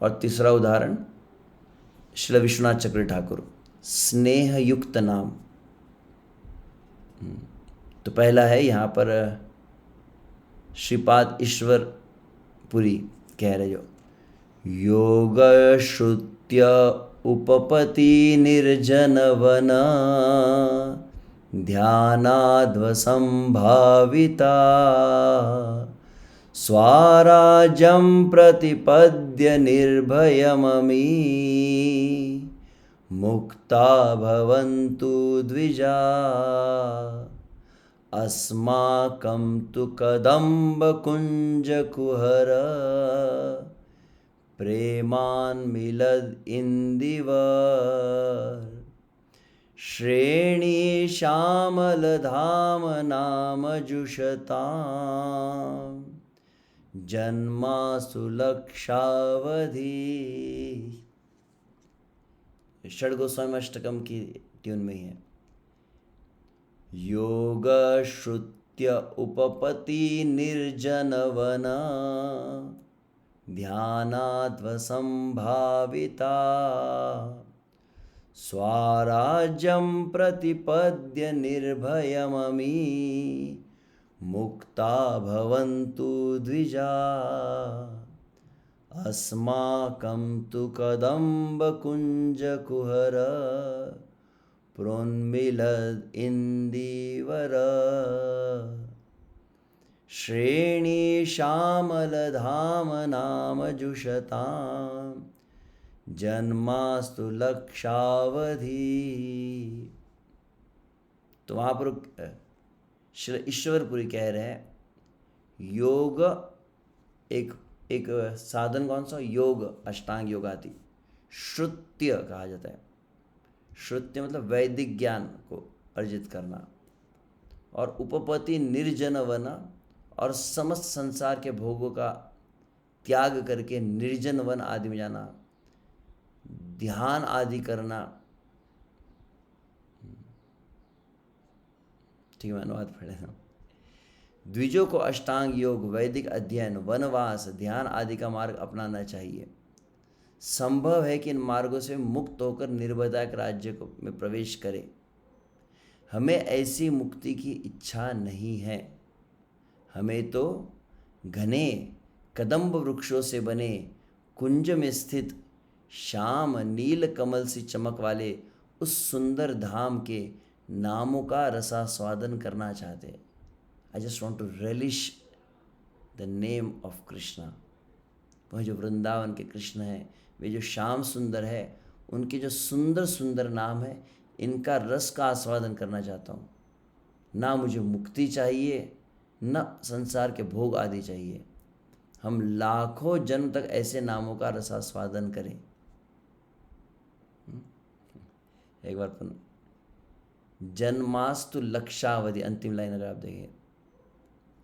और तीसरा उदाहरण श्री विश्वनाथ चक्र ठाकुर, स्नेह युक्त नाम। तो पहला है यहाँ पर श्रीपाद ईश्वरपुरी कह रहे, जो योग श्रुत्य उपपति निर्जन वन ध्यानाद्व संभाविता स्वाराज्यं प्रतिपद्य निर्भयममी मुक्ता भवन्तु द्विजा अस्माकं तु कदम्बकुञ्जकुहर प्रेमान्मिलद् इन्दिवर श्रेणीश्यामलधाम नाम जुषताम् जन्मासु लक्षावधि। षड गोस्वामी अष्टकम की ट्यून में ही है। योग श्रुत्य उपपति निर्जन वन ध्यानाद्व संभाविता स्वाराज्यं प्रतिपद्य निर्भयममी मुक्ता भवन्तु द्विजा अस्माकं तु कदम्बकुञ्जकुहर प्रोन्मिलद् इन्दीवर श्रेणीश्यामलधाम नाम जुषताम् जन्मास्तु लक्षावधि। तो वहाँ पर श्री ईश्वरपुरी कह रहे हैं, योग एक साधन कौन सा, योग अष्टांग योग आदि, श्रुत्य कहा जाता है। श्रुत्य मतलब वैदिक ज्ञान को अर्जित करना, और उपपति निर्जन वन, और समस्त संसार के भोगों का त्याग करके निर्जन वन आदि में जाना, ध्यान आदि करना। ठीक है, अनुवाद पढ़े। द्विजों को अष्टांग योग, वैदिक अध्ययन, वनवास, ध्यान आदि का मार्ग अपनाना चाहिए। संभव है कि इन मार्गों से मुक्त होकर निर्भयदायक राज्य में प्रवेश करें। हमें ऐसी मुक्ति की इच्छा नहीं है, हमें तो घने कदम्ब वृक्षों से बने कुंज में स्थित श्याम नील कमल सी चमक वाले उस सुंदर धाम के नामों का रसास्वादन करना चाहते। I just want to relish the name of Krishna. वह जो वृंदावन के कृष्ण हैं, वे जो श्याम सुंदर है, उनके जो सुंदर सुंदर नाम है, इनका रस का आस्वादन करना चाहता हूँ। ना मुझे मुक्ति चाहिए, न संसार के भोग आदि चाहिए। हम लाखों जन्म तक ऐसे नामों का रसास्वादन करें। एक बार जन्मास्तु लक्षावधि, अंतिम लाइन अगर आप देखें,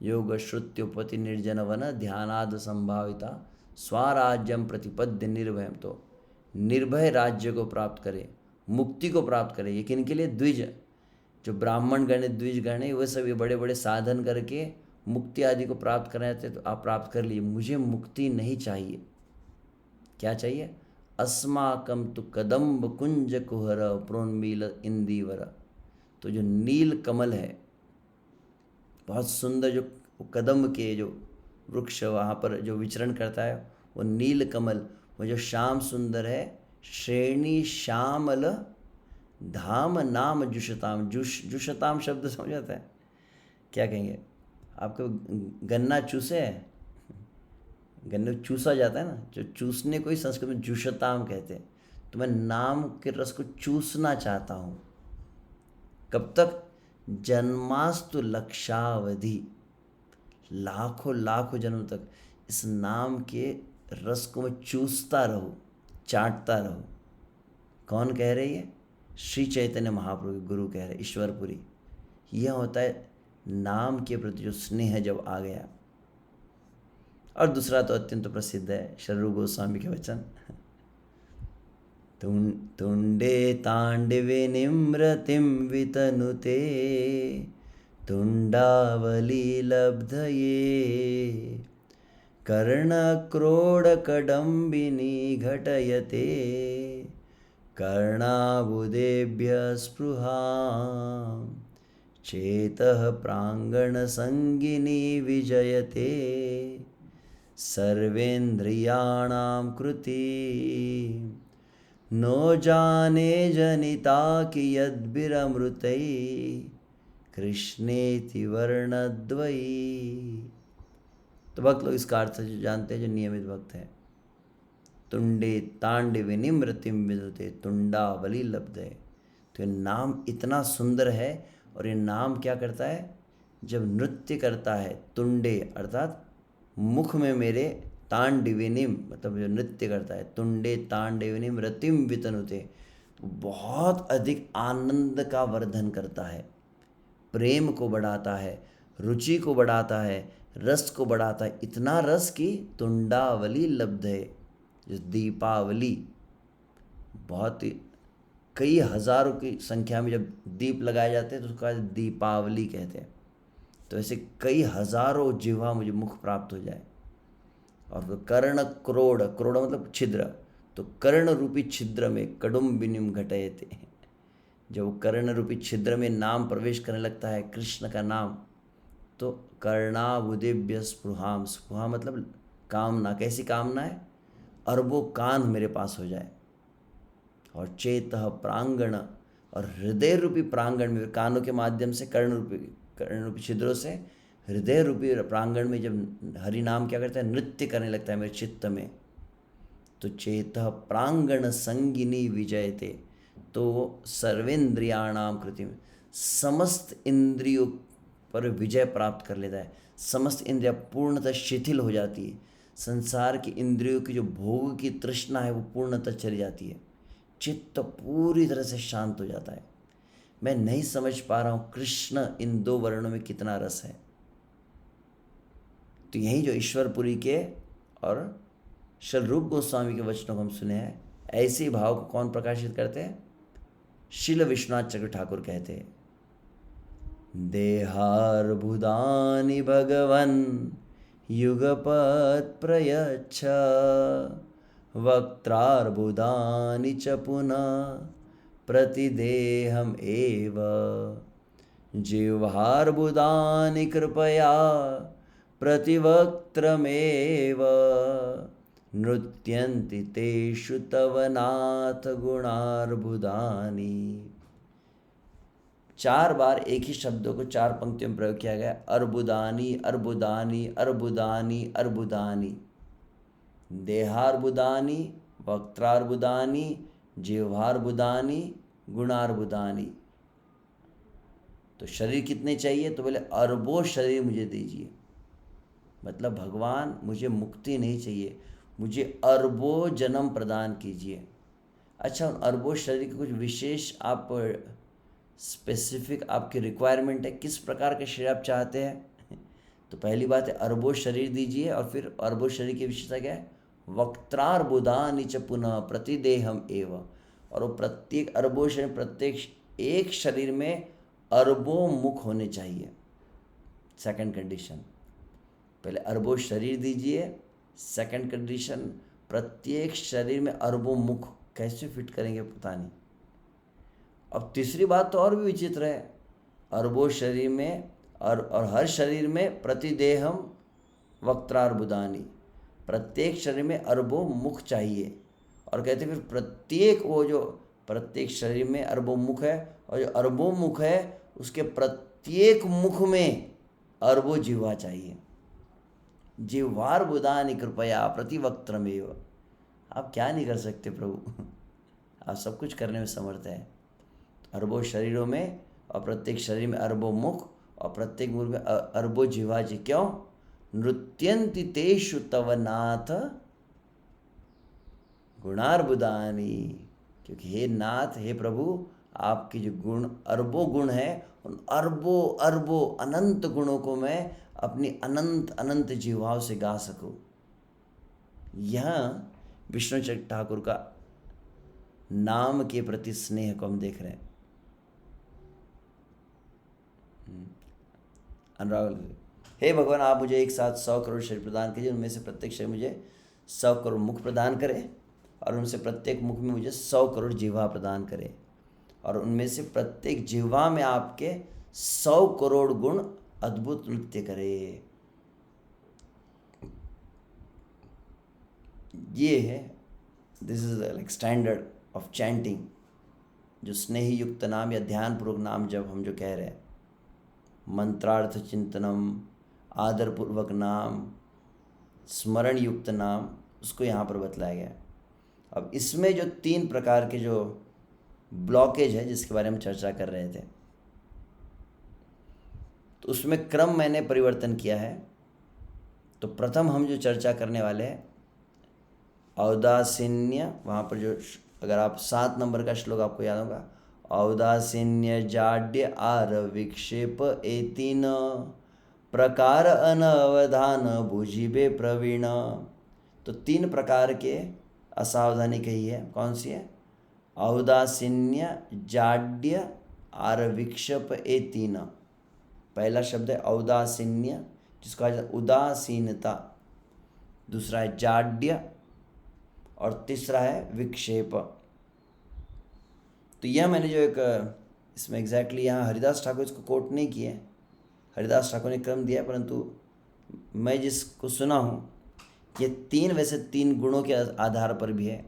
योग श्रुत्युपति निर्जन वन ध्यानाद संभाविता स्वराज्यम प्रतिपद्य निर्भयम। तो निर्भय राज्य को प्राप्त करे, मुक्ति को प्राप्त करे। ये किन के लिए? द्विज, जो ब्राह्मण गण द्विज गण है, वह सभी बड़े बड़े साधन करके मुक्ति आदि को प्राप्त करना चाहते, तो आप प्राप्त कर लिए। मुझे मुक्ति नहीं चाहिए। क्या चाहिए? अस्माकम तु कदम्ब कुंज कुहर प्रोन्मील इंदीवर। तो जो नील कमल है, बहुत सुंदर, जो कदम्ब के जो वृक्ष वहाँ पर जो विचरण करता है, वो नील कमल, वो जो श्याम सुंदर है, श्रेणी श्यामल धाम नाम जुषताम। जुषताम शब्द समझ आता है? क्या कहेंगे? आपको गन्ना चूसे है, गन्ने चूसा जाता है ना, जो चूसने को ही संस्कृत में जुषताम कहते हैं। तो मैं नाम के रस को चूसना चाहता हूँ। कब तक? जन्मास्तु लक्षावधि, लाखों लाखों जन्म तक इस नाम के रस को मैं चूसता रहूं, चाटता रहूं। कौन कह रही है? श्री चैतन्य महाप्रभु, गुरु कह रहे, ईश्वरपुरी। यह होता है नाम के प्रति जो स्नेह जब आ गया। और दूसरा तो अत्यंत प्रसिद्ध है, शर्रू गोस्वामी के वचन, तुंडे तांडवे निम्रतिम वितनुते तुंडावली लब्धये कर्णक्रोडकडम्बिनी घटयते कर्णाबुदेभ्य स्पृहा चेतः प्रांगणसंगिनी विजयते सर्वेन्द्रियाणां कृति नो जाने जनिता कि यद्भिरमृतै कृष्णेति वर्णद्वयी। तो भक्त लोग इसका अर्थ जो जानते हैं, जो नियमित भक्त हैं, तुंडे तांडवे निम्रतिम विदुते तुंडावली लब्धे। तो ये नाम इतना सुंदर है, और ये नाम क्या करता है? जब नृत्य करता है, तुंडे अर्थात मुख में मेरे, तांडविनिम मतलब जो नृत्य करता है, तुंडे तांडविनिम रतिम वितनुते, तो बहुत अधिक आनंद का वर्धन करता है, प्रेम को बढ़ाता है, रुचि को बढ़ाता है, रस को बढ़ाता है। इतना रस कि तुंडावली लब्ध है, जो दीपावली, बहुत ही कई हजारों की संख्या में जब दीप लगाए जाते हैं तो उसका दीपावली कहते हैं। तो ऐसे कई हजारों जिह्वा मुझे मुख प्राप्त हो जाए। और तो कर्ण क्रोड़, क्रोड़ मतलब छिद्र, तो कर्ण रूपी छिद्र में कडुम्बिनीम घटयते, जब कर्ण रूपी छिद्र में नाम प्रवेश करने लगता है, कृष्ण का नाम, तो कर्णाबुदेभ्य स्पृहाम, स्पृहा मतलब कामना। कैसी कामना है? अरबों कान मेरे पास हो जाए। और चेतः प्रांगण, और हृदय रूपी प्रांगण में, कानों के माध्यम से कर्ण रूपी छिद्रों से हृदय रूपी प्रांगण में जब हरि नाम क्या करता है? नृत्य करने लगता है मेरे चित्त में। तो चेतः प्रांगण संगिनी विजयते, तो सर्वेंद्रियाणाम कृति, समस्त इंद्रियों पर विजय प्राप्त कर लेता है। समस्त इंद्रियां पूर्णतः शिथिल हो जाती है। संसार की इंद्रियों की जो भोग की तृष्णा है वो पूर्णतः चली जाती है। चित्त पूरी तरह से शांत हो जाता है। मैं नहीं समझ पा रहा हूँ कृष्ण इन दो वर्णों में कितना रस है। तो यही जो ईश्वरपुरी के और श्री रूप गोस्वामी के वचनों को हम सुने हैं, ऐसे भाव को कौन प्रकाशित करते हैं? शील विश्वनाथ चक्र ठाकुर कहते हैं, देहार्बुदानि भगवन् युगपत् प्रयच्छ वक्त्रार्बुदानि च पुनः प्रतिदेहम् एव जिह्वार्बुदानि कृपया प्रतिवक्त्रमेव नृत्यन्ति तेषु तव नाथ गुणार्बुदानि। 4 बार एक ही शब्दों को 4 पंक्तियों में प्रयोग किया गया। अर्बुदानी अर्बुदानी अर्बुदानी अर्बुदानी, देहार्बुदानी, वक्त्रार्बुदानी, जिह्वार्बुदानी, गुणार्बुदानी। तो शरीर कितने चाहिए? तो बोले अरबों शरीर मुझे दीजिए। मतलब भगवान मुझे मुक्ति नहीं चाहिए, मुझे अरबों जन्म प्रदान कीजिए। अच्छा, उन अरबों शरीर के कुछ विशेष आप स्पेसिफिक आपकी रिक्वायरमेंट है, किस प्रकार के शरीर आप चाहते हैं? तो पहली बात है अरबों शरीर दीजिए, और फिर अरबों शरीर की विशेषता क्या है? वक्त्रार्बुदानि च पुनः प्रतिदेहम एव। और वो प्रत्येक अरबों शरीर, प्रत्येक एक शरीर में अरबों मुख होने चाहिए। सेकंड कंडीशन, पहले अरबों शरीर दीजिए, सेकंड कंडीशन प्रत्येक शरीर में अरबों मुख। कैसे फिट करेंगे पता नहीं। अब तीसरी बात तो और भी विचित्र है, अरबों शरीर में और हर शरीर में प्रतिदेहम वक्त्रार्बुदानी, प्रत्येक शरीर में अरबों मुख चाहिए। और कहते फिर प्रत्येक, वो जो प्रत्येक शरीर में अरबों मुख है, और जो अरबों मुख है उसके प्रत्येक मुख में अरबों जिह्वा चाहिए। जिह्वार्बुदानि कृपया प्रतिवक्त्रमेव। आप क्या नहीं कर सकते प्रभु? आप सब कुछ करने में समर्थ है। अरबों शरीरों में, और प्रत्येक शरीर में अरबों मुख, और प्रत्येक मुख में अरबों जिह्वा जी। क्यों? नृत्यन्ति तेषु तव नाथ गुणार्बुदानि। क्योंकि हे नाथ, हे प्रभु, आपके जो गुण, अरबों गुण है, उन अरबों अरबों अनंत गुणों को मैं अपनी अनंत अनंत जिह्वाओं से गा सकूं। यहाँ विष्णुचरित ठाकुर का नाम के प्रति स्नेह को हम देख रहे हैं। अनुराग, हे भगवान, आप मुझे एक साथ 100 करोड़ शरीर प्रदान कीजिए, उनमें से प्रत्येक शरीर मुझे 100 करोड़ मुख प्रदान करे, और उनसे प्रत्येक मुख में मुझे 100 करोड़ जिह्वा प्रदान करे, और उनमें से प्रत्येक जिह्वा में आपके 100 करोड़ गुण अद्भुत नृत्य करे। ये है, this is like standard of chanting. जो स्नेही युक्त नाम या ध्यानपूर्वक नाम जब हम जो कह रहे हैं, मंत्रार्थ चिंतनम, आदरपूर्वक नाम, स्मरण युक्त नाम, उसको यहाँ पर बतलाया गया है। अब इसमें जो 3 प्रकार के जो ब्लॉकेज है जिसके बारे में चर्चा कर रहे थे, तो उसमें क्रम मैंने परिवर्तन किया है। तो प्रथम हम जो चर्चा करने वाले हैं औदासीन्य, वहाँ पर जो, अगर आप 7 नंबर का श्लोक आपको याद होगा, औदासीन्य जाड्य आर विक्षेप एतीन प्रकार अनवधान भुजिबे प्रवीण। तो 3 प्रकार के असावधानी कही है। कौन सी है? औदासीन्य, जाड्य, आर विक्षेप एतीन। पहला शब्द है औदासीन्य, जिसको कहा जाता है उदासीनता। दूसरा है जाड्य, और तीसरा है विक्षेप। तो यह मैंने जो एक इसमें एग्जैक्टली यहाँ हरिदास ठाकुर इसको कोट नहीं किए, हरिदास ठाकुर ने क्रम दिया, परंतु मैं जिसको सुना हूँ, ये 3 वैसे 3 गुणों के आधार पर भी है।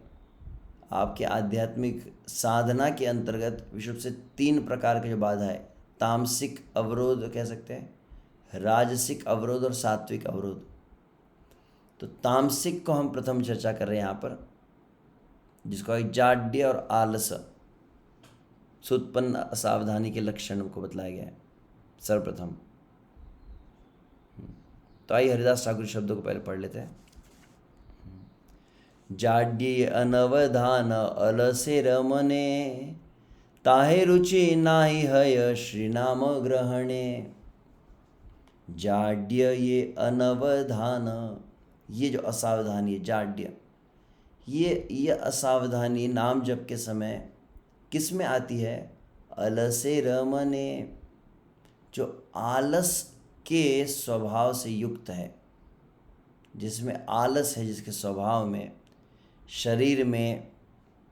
आपके आध्यात्मिक साधना के अंतर्गत विशुद्ध से 3 प्रकार के जो बाधा है, तामसिक अवरोध कह सकते हैं, राजसिक अवरोध और सात्विक अवरोध। तो तामसिक को हम प्रथम चर्चा कर रहे हैं यहाँ पर, जिसको एक जाड्य और आलस से उत्पन्न असावधानी के लक्षण को बतलाया गया है सर्वप्रथम। तो आइए हरिदास ठाकुर शब्दों को पहले पढ़ लेते हैं। जाड्य अनवधान अलसे रमने, ताहे रुचि नाही हय श्री नाम ग्रहणे। जाड्य ये अनवधान, ये जो असावधानी है जाड्य, ये असावधानी नाम जप के समय किस में आती है? अलसे रमने, जो आलस के स्वभाव से युक्त है, जिसमें आलस है, जिसके स्वभाव में, शरीर में,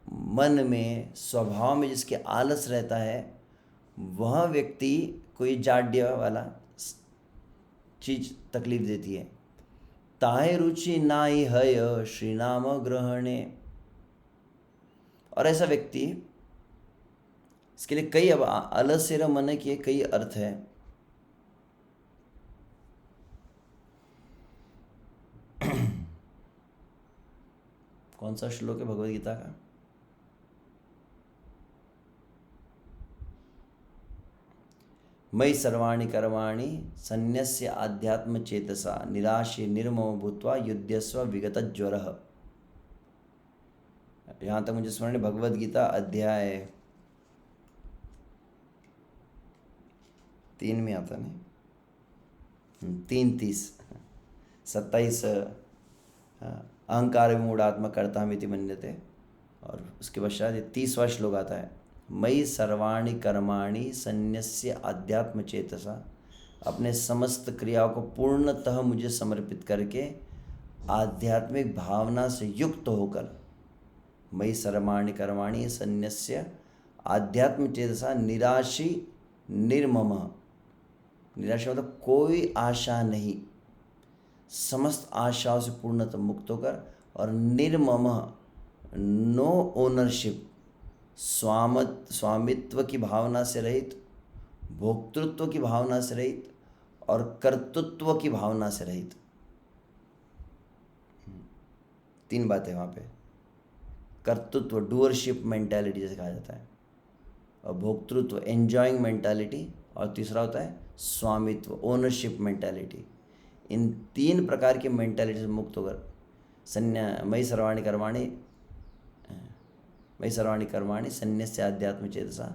मन में, स्वभाव में जिसके आलस रहता है, वह व्यक्ति को ये जाड्य वाला चीज तकलीफ देती है। ताहे रुचि नाई हय श्री नाम ग्रहणे। और ऐसा व्यक्ति, इसके लिए कई, अब अलसेर मन के कई अर्थ है। कौन सा श्लोक है भगवद गीता का? मयि सर्वाणि कर्माणि सन्न्यस्य आध्यात्म चेतसा निराशे निर्ममो भूत्वा युध्यस्व विगत ज्वरः। यहाँ तक मुझे स्मरण है, भगवद गीता अध्याय 3 में आता नहीं, 3:30, 27 अहंकार विमूढ़ात्मा कर्ता मिति मन्यते। और उसके पश्चात 30वां श्लोक आता है, मयि सर्वाणि कर्माणि सन्न्यस्य आध्यात्म चेतसा। अपने समस्त क्रियाओं को पूर्णतः मुझे समर्पित करके आध्यात्मिक भावना से युक्त होकर, मयि सर्वाणि कर्माणि सन्न्यस्य आध्यात्म चेतसा निराशी निर्ममः। निराशा मतलब कोई आशा नहीं, समस्त आशाओं से पूर्णतः मुक्त होकर, और निर्ममः नो ओनरशिप, स्वामित्व की भावना से रहित, भोक्तृत्व की भावना से रहित, और कर्तृत्व की भावना से रहित। 3 बातें वहाँ पे। कर्तृत्व डूअरशिप मेंटालिटी जैसे कहा जाता है, और भोक्तृत्व एंजॉइंग मेंटालिटी, और तीसरा होता है स्वामित्व ओनरशिप मेंटालिटी। इन 3 प्रकार की मेंटालिटी से मुक्त होकर मयि सर्वाणि कर्माणि सन्न्यस्य आध्यात्म चेतसा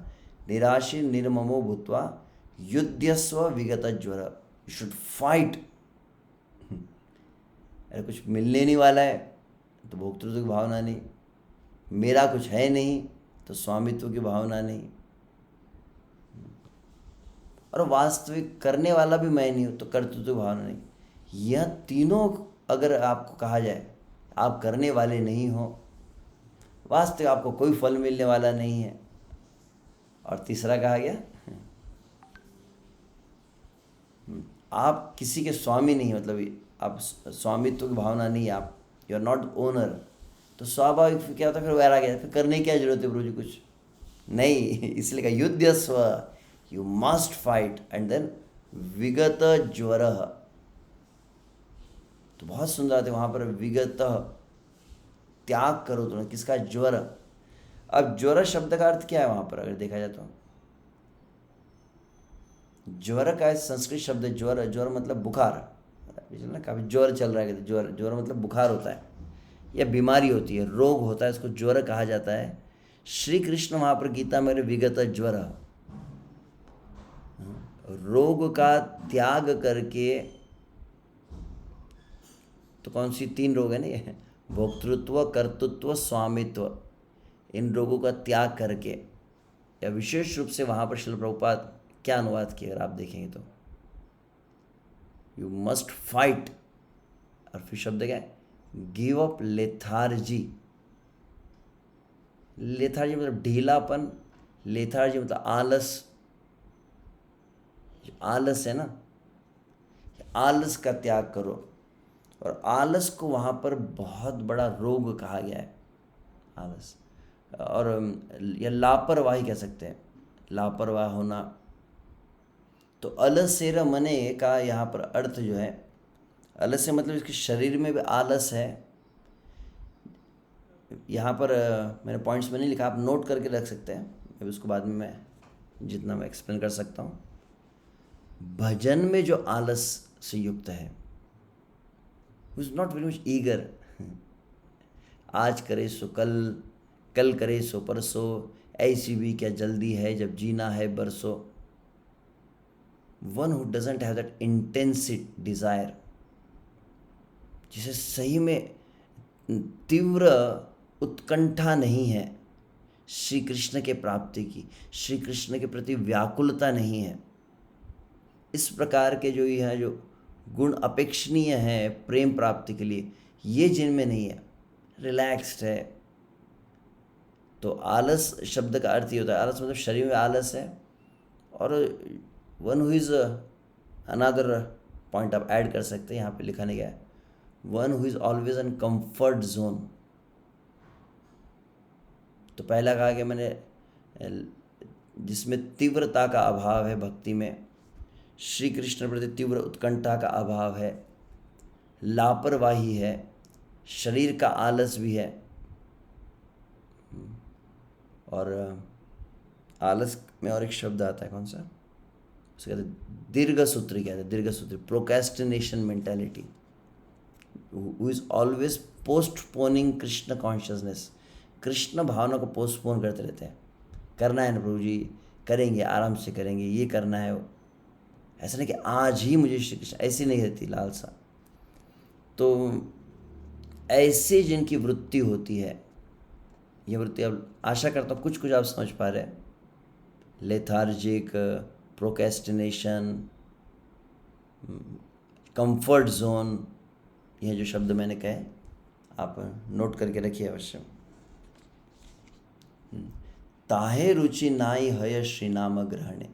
निराशी निर्ममो भूत्वा युध्यस्व विगत ज्वर। You should fight. अरे कुछ मिलने नहीं वाला है तो भोक्तृत्व की भावना नहीं, मेरा कुछ है नहीं तो स्वामित्व की भावना नहीं, और वास्तविक करने वाला भी मैं नहीं हूँ तो कर्तृत्व की भावना नहीं। यह तीनों अगर आपको कहा जाए, आप करने वाले नहीं हो, वास्तविक आपको कोई फल मिलने वाला नहीं है, और तीसरा कहा गया आप किसी के स्वामी नहीं, मतलब आप स्वामित्व की भावना नहीं, आप यू आर नॉट ओनर, तो स्वाभाविक क्या होता है, फिर वैराग्य, फिर करने की क्या जरूरत है प्रभु जी, कुछ नहीं। इसलिए कहा युध्यस्व, you must fight, and then विगत ज्वर। तो बहुत सुंदर आते वहाँ पर, विगत त्याग करो तुमने, किसका? ज्वर। अब ज्वर शब्द का अर्थ क्या है वहाँ पर अगर देखा जाए तो? ज्वर का संस्कृत शब्द है ज्वर। ज्वर मतलब बुखार, ना काफ़ी ज्वर चल रहा है, ज्वर, ज्वर मतलब बुखार होता है या बीमारी होती है, रोग होता है, इसको ज्वर कहा जाता है। श्री कृष्ण वहाँ पर गीता में विगत ज्वर, रोग का त्याग करके, तो कौन सी 3 रोग है ना ये, भोक्तृत्व, कर्तृत्व, स्वामित्व, इन रोगों का त्याग करके, या विशेष रूप से वहाँ पर श्रील प्रभुपाद क्या अनुवाद किया अगर आप देखेंगे तो, यू मस्ट फाइट, और फिर शब्द क्या है? Give up lethargy. लेथार्जी मतलब ढीलापन, लेथार्जी मतलब आलस। आलस है ना, आलस का त्याग करो, और आलस को वहाँ पर बहुत बड़ा रोग कहा गया है, आलस, और या लापरवाही कह सकते हैं, लापरवाह होना। तो अलसेर मने का यहाँ पर अर्थ जो है, अलस्य मतलब इसके शरीर में भी आलस है। यहाँ पर मैंने पॉइंट्स में नहीं लिखा, आप नोट करके रख सकते हैं, अभी उसको बाद में मैं जितना मैं एक्सप्लेन कर सकता हूँ। भजन में जो आलस से युक्त है, is not very much eager, आज करे सो कल, कल करे सो परसों, ऐसी भी क्या जल्दी है जब जीना है बरसों। One who doesn't have that intense desire, जिसे सही में तीव्र उत्कंठा नहीं है श्री कृष्ण के प्राप्ति की, श्री कृष्ण के प्रति व्याकुलता नहीं है, इस प्रकार के जो यह जो गुण अपेक्षणीय है प्रेम प्राप्ति के लिए, ये जिनमें नहीं है, रिलैक्स्ड है। तो आलस शब्द का अर्थ ये होता है, आलस मतलब शरीर में आलस है, और one who is another point आप ऐड कर सकते हैं। यहाँ पे लिखा नहीं गया है, one who is always in comfort zone. तो पहला कहा कि मैंने जिसमें तीव्रता का अभाव है भक्ति में, श्री कृष्ण प्रति तीव्र उत्कंठा का अभाव है, लापरवाही है, शरीर का आलस भी है। और आलस में और एक शब्द आता है, कौन सा, उसे कहते हैं दीर्घ सूत्री, कहते हैं दीर्घ सूत्री, procrastination mentality, who is always postponing Krishna consciousness. Krishna भावना को पोस्टपोन करते रहते हैं, करना है ना प्रभु जी, करेंगे, आराम से करेंगे, ये करना है वो, ऐसा नहीं कि आज ही मुझे श्री कृष्ण, ऐसी नहीं रहती लालसा। तो ऐसे जिनकी वृत्ति होती है, ये वृत्ति, अब आशा करता हूँ कुछ कुछ आप समझ पा रहे हैं, लेथार्जिक, प्रोक्रेस्टिनेशन, कंफर्ट जोन, ये जो शब्द मैंने कहे आप नोट करके रखिए अवश्य। ताहे रुचि नाई हय श्री नाम ग्रहणे।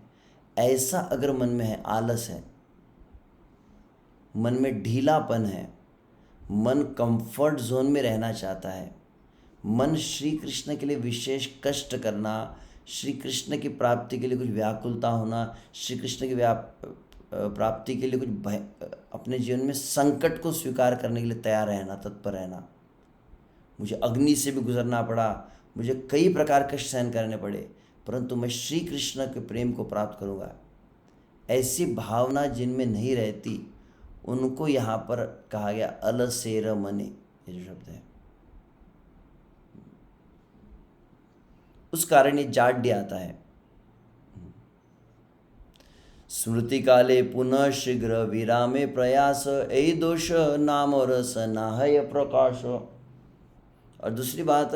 ऐसा अगर मन में है, आलस है, मन में ढीलापन है, मन कंफर्ट जोन में रहना चाहता है, मन श्री कृष्ण के लिए विशेष कष्ट करना, श्री कृष्ण की प्राप्ति के लिए कुछ व्याकुलता होना, श्री कृष्ण की प्राप्ति के लिए कुछ अपने जीवन में संकट को स्वीकार करने के लिए तैयार रहना, तत्पर रहना। मुझे अग्नि से भी गुजरना पड़ा, मुझे कई प्रकार कष्ट सहन करने पड़े, परंतु मैं श्री कृष्ण के प्रेम को प्राप्त करूँगा। ऐसी भावना जिनमें नहीं रहती, उनको यहाँ पर कहा गया अलसेर मने, ये जो शब्द है, उस कारण ये जाड्य आता है। स्मृति काले पुनः शीघ्र विरामे प्रयास, ऐ दोष नाम रस नाहय प्रकाश। और दूसरी बात,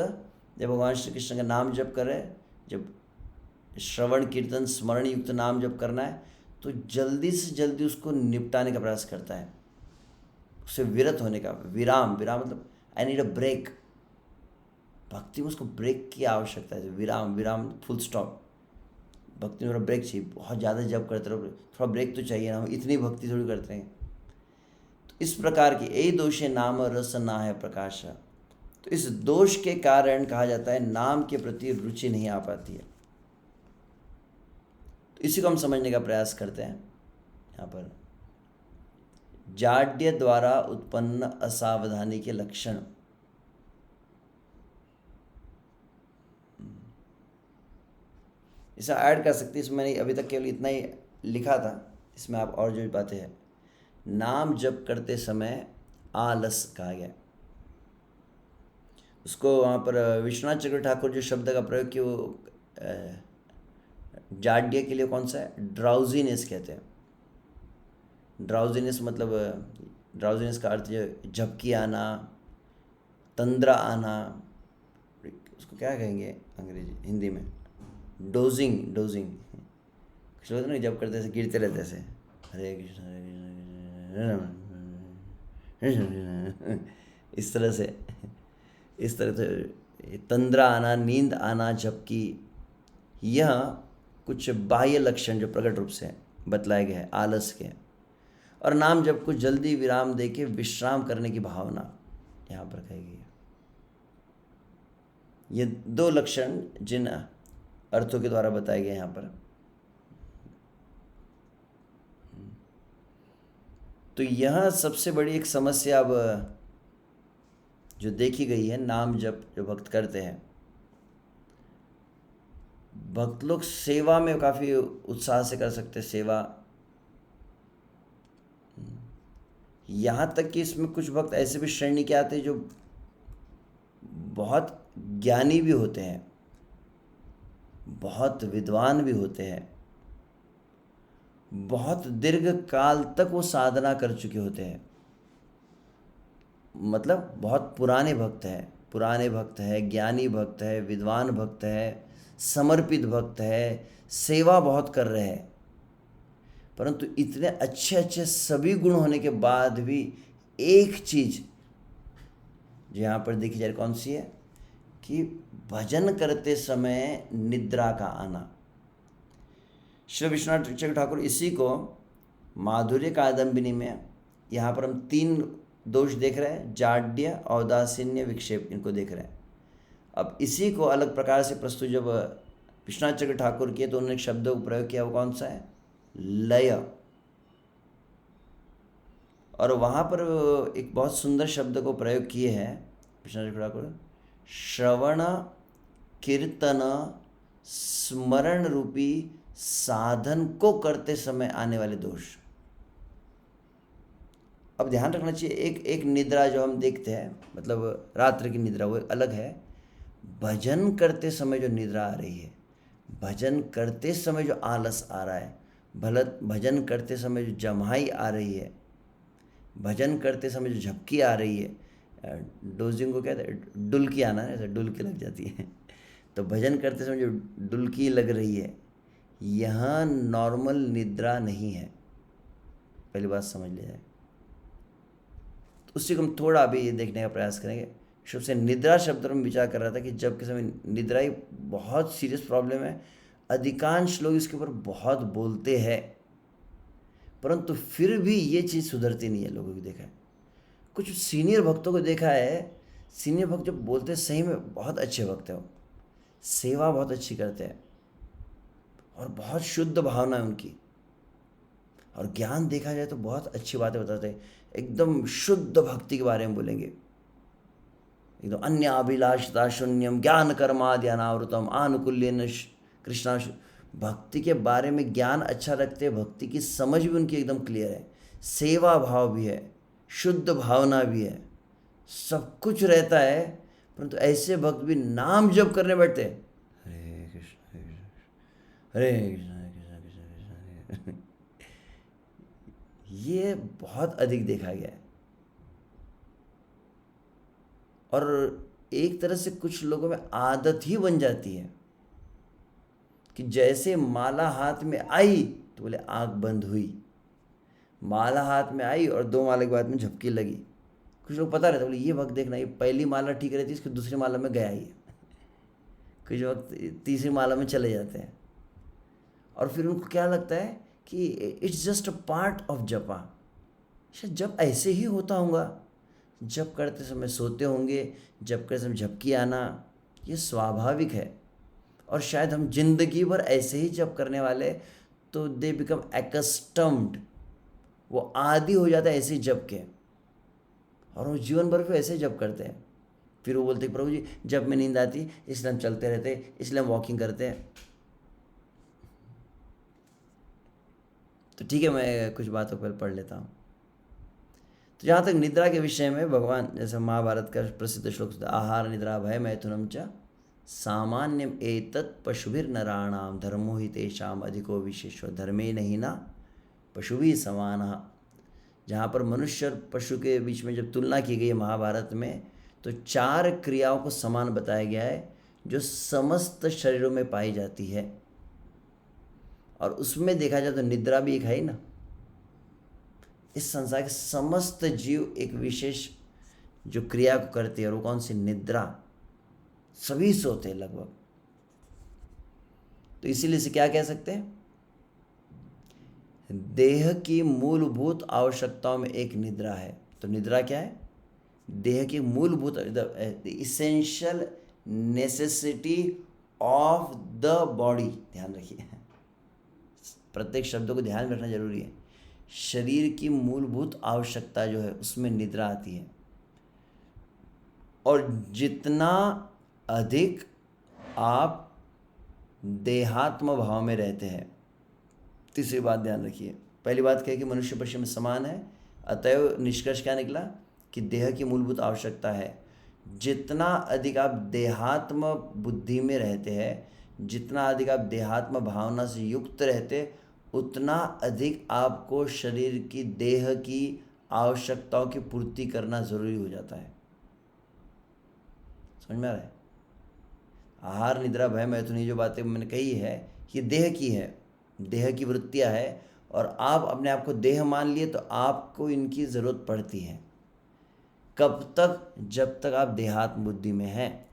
जब भगवान श्री कृष्ण का नाम जप करें, जब श्रवण कीर्तन स्मरण युक्त नाम जप करना है, तो जल्दी से जल्दी उसको निपटाने का प्रयास करता है, उससे विरत होने का। विराम, विराम मतलब आई नीड अ ब्रेक। भक्ति में उसको ब्रेक की आवश्यकता है। विराम, विराम फुल स्टॉप। भक्ति में थोड़ा ब्रेक चाहिए, बहुत ज़्यादा जप करते रहो, थोड़ा ब्रेक तो चाहिए ना, हम इतनी भक्ति थोड़ी करते हैं। तो इस प्रकार की ए दोषे नाम रस ना है प्रकाश। तो इस दोष के कारण कहा जाता है नाम के प्रति रुचि नहीं आ पाती है। तो इसी को हम समझने का प्रयास करते हैं। यहाँ पर जाड्य द्वारा उत्पन्न असावधानी के लक्षण, इसे ऐड कर सकते हैं। इसमें मैंने अभी तक केवल इतना ही लिखा था, इसमें आप और जो भी बातें हैं। नाम जप करते समय आलस कहा गया, उसको वहाँ पर विश्वनाथ चक्र ठाकुर जो शब्द का प्रयोग किया, वो जाड्य के लिए कौन सा है, ड्राउजीनेस कहते हैं। ड्राउजीनेस मतलब, ड्राउजीनेस का अर्थ जो झपकी आना, तंद्रा आना, उसको क्या कहेंगे अंग्रेजी हिंदी में, डोजिंग। डोजिंग कुछ लोग ना जब करते ऐसे गिरते रहते ऐसे, हरे कृष्ण हरे कृष्ण, इस तरह से तंद्रा आना, नींद आना, झपकी, यह कुछ बाह्य लक्षण जो प्रकट रूप से बतलाए गए हैं आलस के। और नाम जप को जल्दी विराम दे के विश्राम करने की भावना यहाँ पर कही गई है। ये दो लक्षण जिन अर्थों के द्वारा बताए गए यहाँ पर। तो यह सबसे बड़ी एक समस्या अब जो देखी गई है, नाम जप जो भक्त करते हैं, भक्त लोग सेवा में काफ़ी उत्साह से कर सकते सेवा, यहाँ तक कि इसमें कुछ भक्त ऐसे भी श्रेणी के आते हैं जो बहुत ज्ञानी भी होते हैं, बहुत विद्वान भी होते हैं, बहुत दीर्घ काल तक वो साधना कर चुके होते हैं, मतलब बहुत पुराने भक्त है, ज्ञानी भक्त है, विद्वान भक्त है, समर्पित भक्त है, सेवा बहुत कर रहे हैं, परंतु इतने अच्छे अच्छे सभी गुण होने के बाद भी एक चीज़ जो यहाँ पर देखी जाए कौन सी है, कि भजन करते समय निद्रा का आना। श्री विश्वनाथ चक्र ठाकुर इसी को माधुर्य कादम्बिनी में यहाँ पर हम 3 दोष देख रहे हैं, जाड्य, औदासीन्य, विक्षेप, इनको देख रहे हैं। अब इसी को अलग प्रकार से प्रस्तुत जब विश्वनाथ चक्र ठाकुर किए तो उन्होंने एक शब्दों को प्रयोग किया, वो कौन सा है? लय। और वहाँ पर एक बहुत सुंदर शब्द को प्रयोग किए हैं विश्वनाथ चक्र ठाकुर, श्रवण कीर्तन स्मरण रूपी साधन को करते समय आने वाले दोष। अब ध्यान रखना चाहिए, एक निद्रा जो हम देखते हैं, मतलब रात्रि की निद्रा, वो अलग है। भजन करते समय जो निद्रा आ रही है, भजन करते समय जो आलस आ रहा है, भजन करते समय जो जम्हाई आ रही है, भजन करते समय जो झपकी आ रही है, डोजिंग को कहते हैं डुलकी आना, ऐसे डुलकी लग जाती है तो भजन करते समय जो डुलकी लग रही है, यहाँ नॉर्मल निद्रा नहीं है, पहली बात समझ लिया जाए। तो उससे हम थोड़ा अभी ये देखने का प्रयास करेंगे। शुभ से निद्रा शब्द पर मैं विचार कर रहा था कि जब के समय निद्रा ही बहुत सीरियस प्रॉब्लम है, अधिकांश लोग इसके ऊपर बहुत बोलते हैं, परंतु फिर भी ये चीज़ सुधरती नहीं है। लोगों को देखा है, कुछ सीनियर भक्तों को देखा है, सीनियर भक्त जब बोलते हैं सही में बहुत अच्छे भक्त हैं, वो सेवा बहुत अच्छी करते हैं और बहुत शुद्ध भावना है उनकी, और ज्ञान देखा जाए तो बहुत अच्छी बातें बताते हैं, एकदम शुद्ध भक्ति के बारे में बोलेंगे, एकदम अन्य अभिलाषता शून्यम ज्ञान कर्मादि अनावृतम आनुकूल्यन कृष्णा। भक्ति के बारे में ज्ञान अच्छा रखते हैं, भक्ति की समझ भी उनकी एकदम क्लियर है, सेवा भाव भी है, शुद्ध भावना भी है, सब कुछ रहता है, परंतु ऐसे भक्त भी नाम जप करने बैठते हैं, हरे कृष्ण हरे कृष्ण हरे कृष्ण कृष्ण कृष्ण हरे। ये बहुत अधिक देखा गया है। और एक तरह से कुछ लोगों में आदत ही बन जाती है कि जैसे माला हाथ में आई तो बोले आँख बंद हुई, माला हाथ में आई और 2 माला के बाद में झपकी लगी। कुछ लोग पता रहता, बोले ये वक्त देखना, ये पहली माला ठीक रहती है, इसकी दूसरी माला में गया ही है, कुछ वक्त तीसरी माला में चले जाते हैं, और फिर उनको क्या लगता है कि it's just a part of जपा। शायद जब ऐसे ही होता होगा, जप करते समय सोते होंगे, जप करते समय झपकी आना, ये स्वाभाविक है। और शायद हम जिंदगी भर ऐसे ही जप करने वाले, तो दे बिकम एक्स्टम्ड, वो आदी हो जाता है ऐसे ही जप के, और वो जीवन भर फिर ऐसे ही जप करते हैं। फिर वो बोलते प्रभु जी जब में नींद आती इसलिए हम चलते रहते, इसलिए हम वॉकिंग करते हैं। तो ठीक है, मैं कुछ बातों पर पढ़ लेता हूँ। तो जहाँ तक निद्रा के विषय में भगवान, जैसे महाभारत का प्रसिद्ध श्लोक, आहार निद्रा भय मैथुनम च सामान्यम एतत् पशुभिर नराणाम धर्मो हि तेषाम अधिको विशेषो धर्मे नहीं ना पशुभि समान। जहाँ पर मनुष्य और पशु के बीच में जब तुलना की गई है महाभारत में, तो 4 क्रियाओं को समान बताया गया है जो समस्त शरीरों में पाई जाती है, और उसमें देखा जाए तो निद्रा भी एक है ही ना। इस संसार के समस्त जीव एक विशेष जो क्रिया को करते हैं, और वो कौन सी? निद्रा। सभी सोते हैं लगभग। तो इसीलिए इसे क्या कह सकते हैं? देह की मूलभूत आवश्यकताओं में एक निद्रा है। तो निद्रा क्या है? देह की मूलभूत, essential necessity of the body. ध्यान रखिए, प्रत्येक शब्दों को ध्यान में रखना जरूरी है। शरीर की मूलभूत आवश्यकता जो है उसमें निद्रा आती है, और जितना अधिक आप देहात्म भाव में रहते हैं। तीसरी बात ध्यान रखिए, पहली बात क्या है कि मनुष्य पशु में समान है, अतएव निष्कर्ष क्या निकला कि देह की मूलभूत आवश्यकता है। जितना अधिक आप देहात्म बुद्धि में रहते हैं, जितना अधिक आप देहात्म भावना से युक्त रहते, उतना अधिक आपको शरीर की, देह की आवश्यकताओं की पूर्ति करना ज़रूरी हो जाता है। समझ में आ रहा है? आहार निद्रा भय मैथुन, ये जो बातें मैंने कही है ये देह की है, देह की वृत्तियाँ है, और आप अपने आप को देह मान लिए तो आपको इनकी ज़रूरत पड़ती है। कब तक? जब तक आप देहात्म बुद्धि में हैं।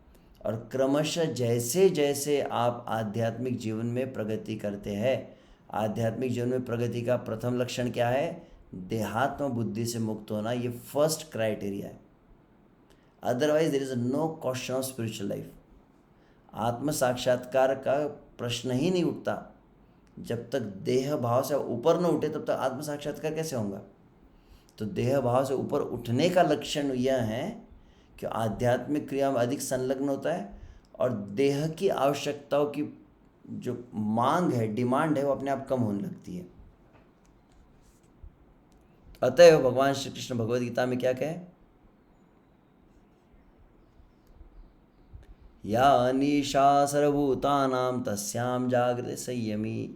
और क्रमशः जैसे जैसे आप आध्यात्मिक जीवन में प्रगति करते हैं, आध्यात्मिक जीवन में प्रगति का प्रथम लक्षण क्या है? देहात्म बुद्धि से मुक्त होना। ये फर्स्ट क्राइटेरिया है। Otherwise there is no question of spiritual life. आत्म साक्षात्कार का प्रश्न ही नहीं उठता। जब तक देह भाव से ऊपर न उठे तब तक आत्म साक्षात्कार कैसे होगा? तो देह भाव से ऊपर उठने का लक्षण यह है कि आध्यात्मिक क्रिया में अधिक संलग्न होता है और देह की आवश्यकताओं की जो मांग है, डिमांड है, वो अपने आप कम होने लगती है। अतएव भगवान श्री कृष्ण भगवद गीता में क्या कहे? या निशा सर्वभूतानां तस्यां जागृति संयमी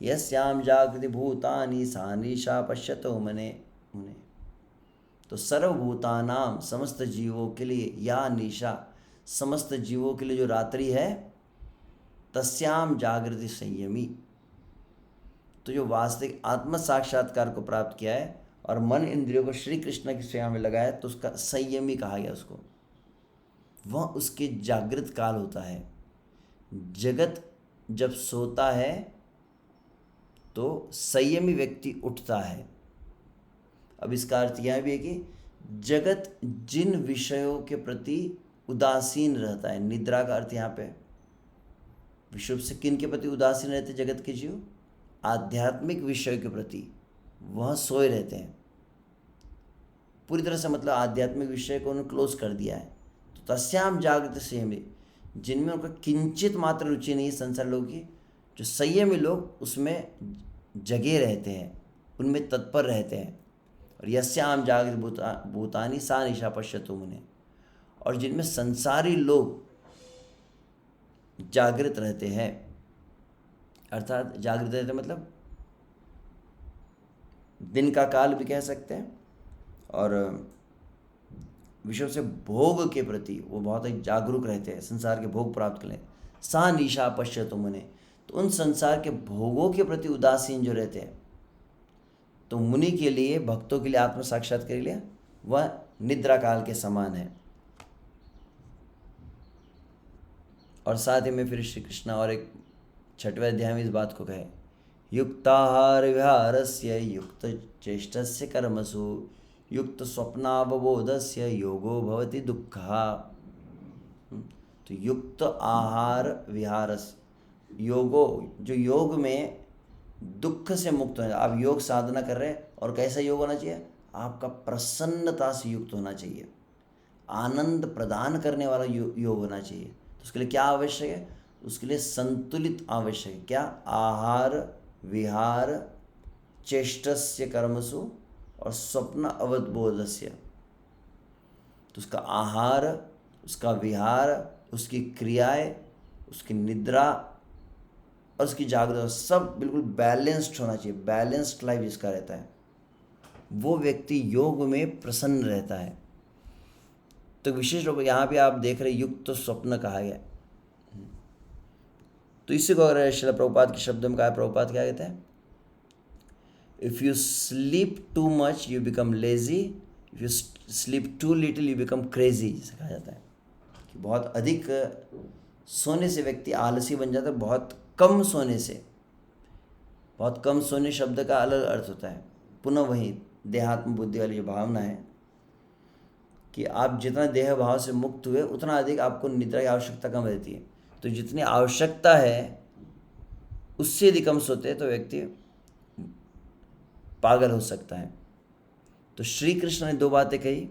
यस्यां जागृति भूतानि सा निशा पश्यतो मुने। तो सर्वभूतानाम, समस्त जीवों के लिए, या निशा, समस्त जीवों के लिए जो रात्रि है, तस्याम जागृति संयमी। तो जो वास्तविक आत्म साक्षात्कार को प्राप्त किया है और मन इंद्रियों को श्री कृष्ण की सेवा में लगाया तो उसका संयमी कहा गया उसको। वह उसके जागृत काल होता है। जगत जब सोता है तो संयमी व्यक्ति उठता है। अब इसका अर्थ यह भी है कि जगत जिन विषयों के प्रति उदासीन रहता है, निद्रा का अर्थ यहाँ पे विषुव से किन के प्रति उदासीन रहते जगत के जीव? आध्यात्मिक विषयों के प्रति वह सोए रहते हैं पूरी तरह से, मतलब आध्यात्मिक विषय को उन्होंने क्लोज कर दिया है। तो तस्याम जागृत संयमी, जिनमें उनका किंचित मात्र रुचि नहीं है संसार लोगों की, जो संयमी लोग उसमें जगे रहते हैं, उनमें तत्पर रहते हैं। और यस्याम जागृत भूतानि सा निशा पश्यतो मुने, और जिनमें संसारी लोग जागृत रहते हैं, अर्थात जागृत रहते मतलब दिन का काल भी कह सकते हैं, और विषय से भोग के प्रति वो बहुत ही जागरूक रहते हैं, संसार के भोग प्राप्त करें। सा निशा पश्यतो मुने, तो उन संसार के भोगों के प्रति उदासीन जो रहते हैं, तो मुनि के लिए, भक्तों के लिए, आत्म साक्षात्कार के लिए वह निद्रा काल के समान है। और साथ ही में फिर श्री कृष्ण और एक 6वें अध्याय में इस बात को कहे, युक्ताहार विहारस्य युक्त चेष्टस्य कर्मसु युक्त स्वप्नावबोधस्य योगो भवति दुःखः। तो युक्त आहार विहारस, योगो, जो योग में दुख से मुक्त होना। आप योग साधना कर रहे हैं और कैसा योग होना चाहिए? आपका प्रसन्नता से युक्त होना चाहिए, आनंद प्रदान करने वाला योग होना चाहिए। तो उसके लिए क्या आवश्यक है? उसके लिए संतुलित आवश्यक है। क्या? आहार विहार चेष्टस्य कर्मसु और स्वप्न अवबोधस्य। तो उसका आहार, उसका विहार, उसकी क्रियाएं, उसकी निद्रा और उसकी जागृत, सब बिल्कुल बैलेंस्ड होना चाहिए। बैलेंस्ड लाइफ जिसका रहता है वो व्यक्ति योग में प्रसन्न रहता है। तो विशेष रूप यहाँ पे आप देख रहे युक्त तो स्वप्न कहा गया। तो इसी को अगर श्रील प्रभुपाद के शब्दों में कहा, प्रभुपाद क्या कहते हैं? If you sleep too much you become lazy, if you sleep too little you become crazy, जैसे कहा जाता है कि बहुत अधिक सोने से व्यक्ति आलसी बन जाता है, बहुत कम सोने से। बहुत कम सोने शब्द का अलग अर्थ होता है। पुनः वही देहात्म बुद्धि वाली जो भावना है कि आप जितना देह भाव से मुक्त हुए उतना अधिक आपको निद्रा की आवश्यकता कम रहती है। तो जितनी आवश्यकता है उससे यदि कम सोते तो व्यक्ति पागल हो सकता है। तो श्री कृष्ण ने 2 बातें कही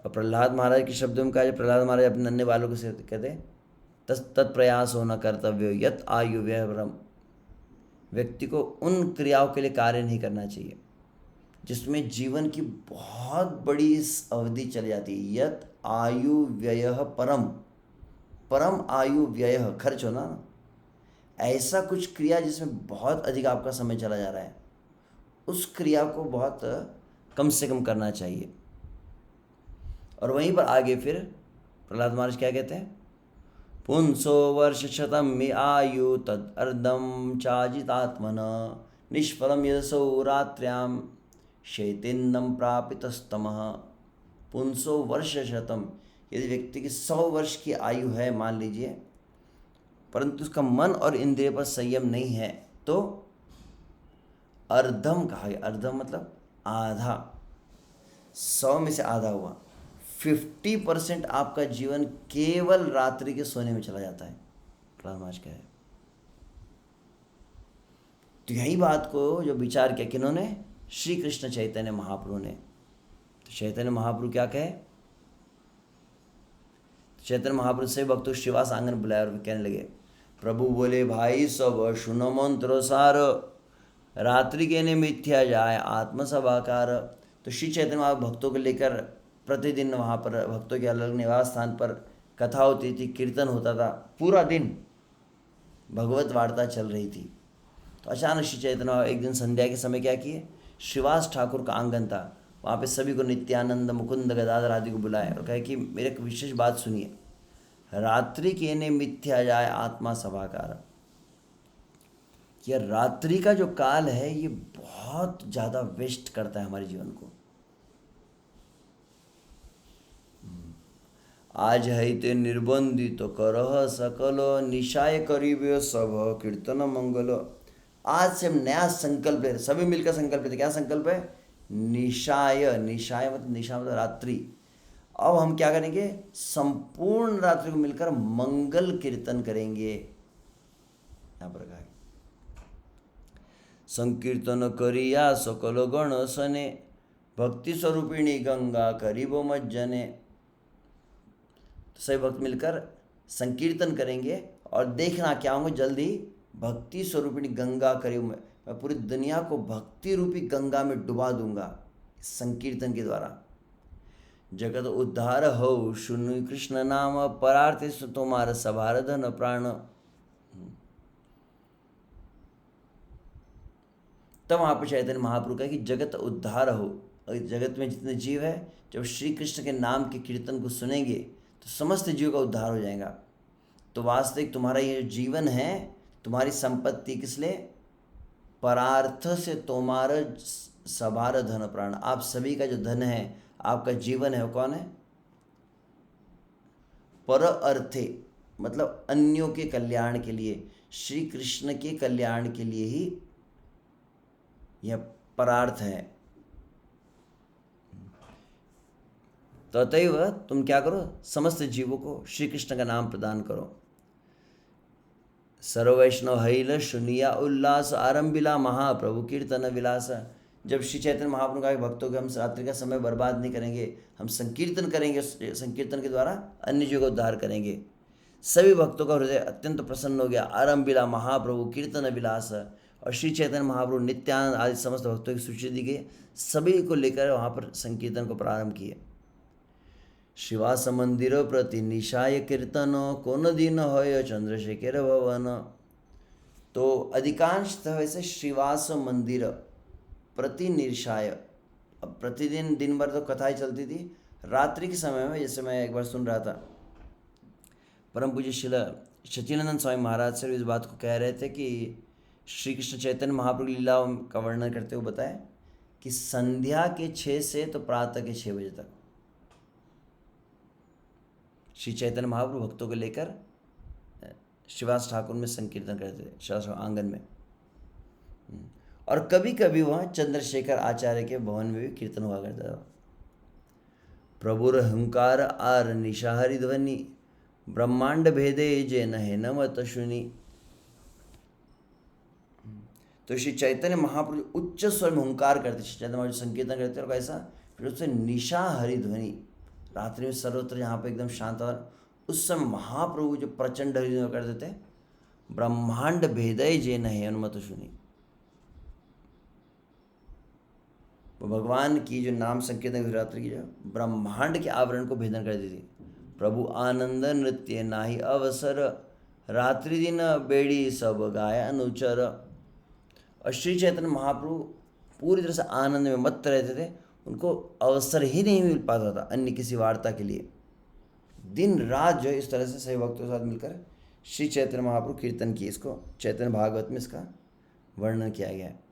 और प्रहलाद महाराज के शब्दों में कहा, प्रहलाद महाराज अपने नन्हे बालों को से कहते, तत्प्रयास होना कर्तव्य यत आयु व्यय। व्यक्ति को उन क्रियाओं के लिए कार्य नहीं करना चाहिए जिसमें जीवन की बहुत बड़ी अवधि चली जाती है। यत आयु व्यय परम, परम आयु व्यय, खर्च होना ना, ऐसा कुछ क्रिया जिसमें बहुत अधिक आपका समय चला जा रहा है, उस क्रिया को बहुत कम से कम करना चाहिए। और वहीं पर आगे फिर प्रहलाद महाराज क्या कहते हैं? पुंसो वर्ष शतम में आयु तद अर्धम चाजितात्मन निष्फलम यशो रात्र्याम शैतिन्नम प्रापितस्तमः। पुंसो वर्ष शतम, यदि व्यक्ति की 100 वर्ष की आयु है मान लीजिए, परंतु उसका मन और इंद्रिय पर संयम नहीं है, तो अर्धम कहा गया। अर्धम मतलब आधा, 100 में से आधा हुआ। 50% आपका जीवन केवल रात्रि के सोने में चला जाता है। प्रहलाद क्या है, तो यही बात को जो विचार किया किन्होंने, श्री कृष्ण चैतन्य महाप्रभु ने। तो चैतन्य महाप्रभु क्या कहे, चैतन्य महाप्रभु से भक्तों श्रीवास आंगन बुलाया और कहने लगे, प्रभु बोले भाई सब सुनो मंत्र सार, रात्रि के ने मिथ्या जाए आत्म सभाकार। तो श्री चैतन्य महाप्रभु भक्तों को लेकर प्रतिदिन वहाँ पर भक्तों के अलग निवास स्थान पर कथा होती थी, कीर्तन होता था, पूरा दिन भगवत वार्ता चल रही थी। तो अचानक श्री चैतन्य एक दिन संध्या के समय क्या किए, श्रीवास ठाकुर का आंगन था, वहाँ पे सभी को नित्यानंद मुकुंद गदाधर आदि को बुलाया और कहे कि मेरे एक विशेष बात सुनिए, रात्रि के ने मिथ्या जाए आत्मा सभाकार। यह रात्रि का जो काल है ये बहुत ज़्यादा वेस्ट करता है हमारे जीवन को। आज है ते निर्बंधित तो करह सकल, निशाय करीबे सब कीर्तन मंगल। आज से हम नया संकल्प ले, सभी मिलकर संकल्प लेते। क्या संकल्प है, निशाय, निशाय मतलब निशा मतलब रात्रि। अब हम क्या करेंगे, संपूर्ण रात्रि को मिलकर मंगल कीर्तन करेंगे। यहाँ पर कहा संकीर्तन करिया सकल गण सने, भक्ति स्वरूपिणी गंगा करीबो मज्जने। तो सभी भक्त मिलकर संकीर्तन करेंगे और देखना क्या होंगे, जल्दी भक्ति स्वरूपिणी गंगा करीब में, मैं पूरी दुनिया को भक्ति रूपी गंगा में डुबा दूंगा संकीर्तन के द्वारा। जगत उद्धार हो सुनु कृष्ण नाम, परार्थ तुम्हार सभार धन प्राण। तब वहाँ पर चैतन्य महाप्रभु का कि जगत उद्धार हो, जगत में जितने जीव है जब श्री कृष्ण के नाम के कीर्तन को सुनेंगे तो समस्त जीव का उद्धार हो जाएगा। तो वास्तविक तुम्हारा ये जीवन है, तुम्हारी संपत्ति किस लिए, परार्थ से तोमार सभार धन प्राण। आप सभी का जो धन है, आपका जीवन है, वो कौन है, पर अर्थे मतलब अन्यों के कल्याण के लिए, श्री कृष्ण के कल्याण के लिए ही यह परार्थ है। तो अतएव तुम क्या करो, समस्त जीवों को श्री कृष्ण का नाम प्रदान करो। सर्व वैष्णव हैल सुनिया उल्लास, आरंभिला महाप्रभु कीर्तन विलास। जब श्री चैतन्य महाप्रभु का भक्तों के हम रात्रि का समय बर्बाद नहीं करेंगे, हम संकीर्तन करेंगे, संकीर्तन के द्वारा अन्य जीवों का उद्धार करेंगे। सभी भक्तों का हृदय अत्यंत प्रसन्न हो गया। आरंभिला महाप्रभु कीर्तन विलास, और श्री चैतन्य महाप्रभु नित्यानंद आदि समस्त भक्तों की सूची दी गई, सभी को लेकर वहाँ पर संकीर्तन को प्रारंभ किए। शिवास मंदिर प्रति निशाय कीर्तन, कौन दिन होय चंद्रशेखर भवन। तो अधिकांश वैसे श्रीवास मंदिर प्रति निशाय, अब प्रतिदिन दिन भर तो कथाएं चलती थी, रात्रि के समय में जैसे मैं एक बार सुन रहा था, परम पूज्य श्रील सच्चिदानंद स्वामी महाराज सर इस बात को कह रहे थे कि श्री कृष्ण चैतन्य महाप्रभु लीला का वर्णन करते हुए बताया कि संध्या के 6 से तो प्रातः के 6 बजे तक श्री चैतन्य महाप्रभु भक्तों को लेकर श्रीवास ठाकुर में संकीर्तन करते थे, श्रीवास आंगन में। और कभी कभी वहाँ चंद्रशेखर आचार्य के भवन में भी कीर्तन हुआ करता था। प्रभुर हंकार आर निशाहरी ध्वनि, ब्रह्मांड भेदे जे नहे न मत शुनि। तो श्री चैतन्य महाप्रभु उच्च स्वर में हुंकार करते, श्री चैतन्य महाप्रभु संकीर्तन करते और कैसा, फिर उससे निशा हरि ध्वनि, रात्रि में सर्वत्र जहाँ पे एकदम शांत और उस समय महाप्रभु जो प्रचंड हरि ध्वनि करते थे, ब्रह्मांड भेदय जे नहे अनुमत शुनि। वो भगवान की जो नाम संकीर्तन रात्रि की जो ब्रह्मांड के आवरण को भेदन करती थी। प्रभु आनंद नृत्य नाही अवसर, रात्रि दिन बेड़ी सब गाय अनुचर। और श्री चैतन्य महाप्रभु पूरी तरह से आनंद में मत्त रहते थे, उनको अवसर ही नहीं मिल पाता था अन्य किसी वार्ता के लिए। दिन रात जो है इस तरह से सही भक्तों के साथ मिलकर श्री चैतन्य महाप्रभु कीर्तन किए। इसको चैतन्य भागवत में इसका वर्णन किया गया है।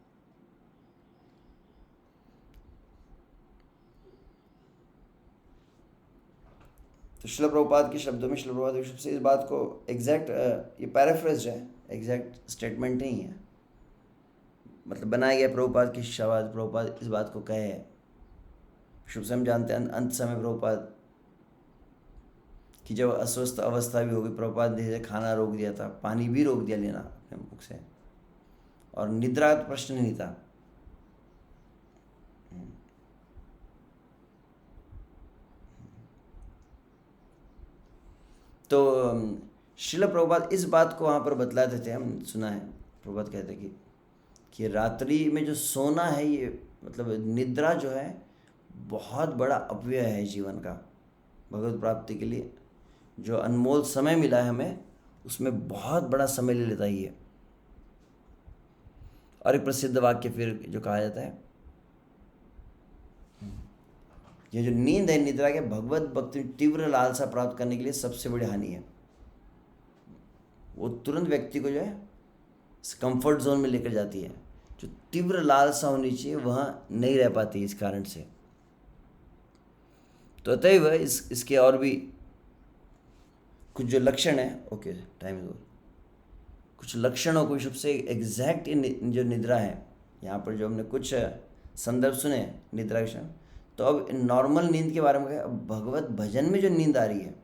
तो श्रील प्रभुपाद के शब्दों में श्रील प्रभुपाद के शब्द से इस बात को एग्जैक्ट, ये पैराफ्रेज है, एग्जैक्ट स्टेटमेंट नहीं है, मतलब बनाया गया प्रभुपाद की शिक्षावाद, प्रभुपाद इस बात को कहे है। शुभ समय जानते हैं अंत समय प्रभुपाद कि जब अस्वस्थ अवस्था भी होगी, प्रभुपाद ने खाना रोक दिया था, पानी भी रोक दिया लेना अपने मुख से, और निद्रा का प्रश्न नहीं था। तो शिल प्रभुपाद इस बात को वहाँ पर बतलाते थे, हम सुना है प्रभुपाद कहते कि रात्रि में जो सोना है, ये मतलब निद्रा जो है बहुत बड़ा अपव्यय है जीवन का। भगवत प्राप्ति के लिए जो अनमोल समय मिला है हमें, उसमें बहुत बड़ा समय ले लेता है ये। और एक प्रसिद्ध वाक्य फिर जो कहा जाता है, ये जो नींद है निद्रा के, भगवत भक्ति तीव्र लालसा प्राप्त करने के लिए सबसे बड़ी हानि है। वो तुरंत व्यक्ति को जो है कंफर्ट जोन में लेकर जाती है। जो तीव्र लालसा होनी चाहिए वहाँ नहीं रह पाती इस कारण से। तो अतएव इसके और भी कुछ जो लक्षण है, ओके टाइम इज ओवर, कुछ लक्षणों को सबसे एग्जैक्ट जो निद्रा है, यहाँ पर जो हमने कुछ संदर्भ सुने निद्रा के क्षण। तो अब नॉर्मल नींद के बारे में कहें, अब भगवत भजन में जो नींद आ रही है,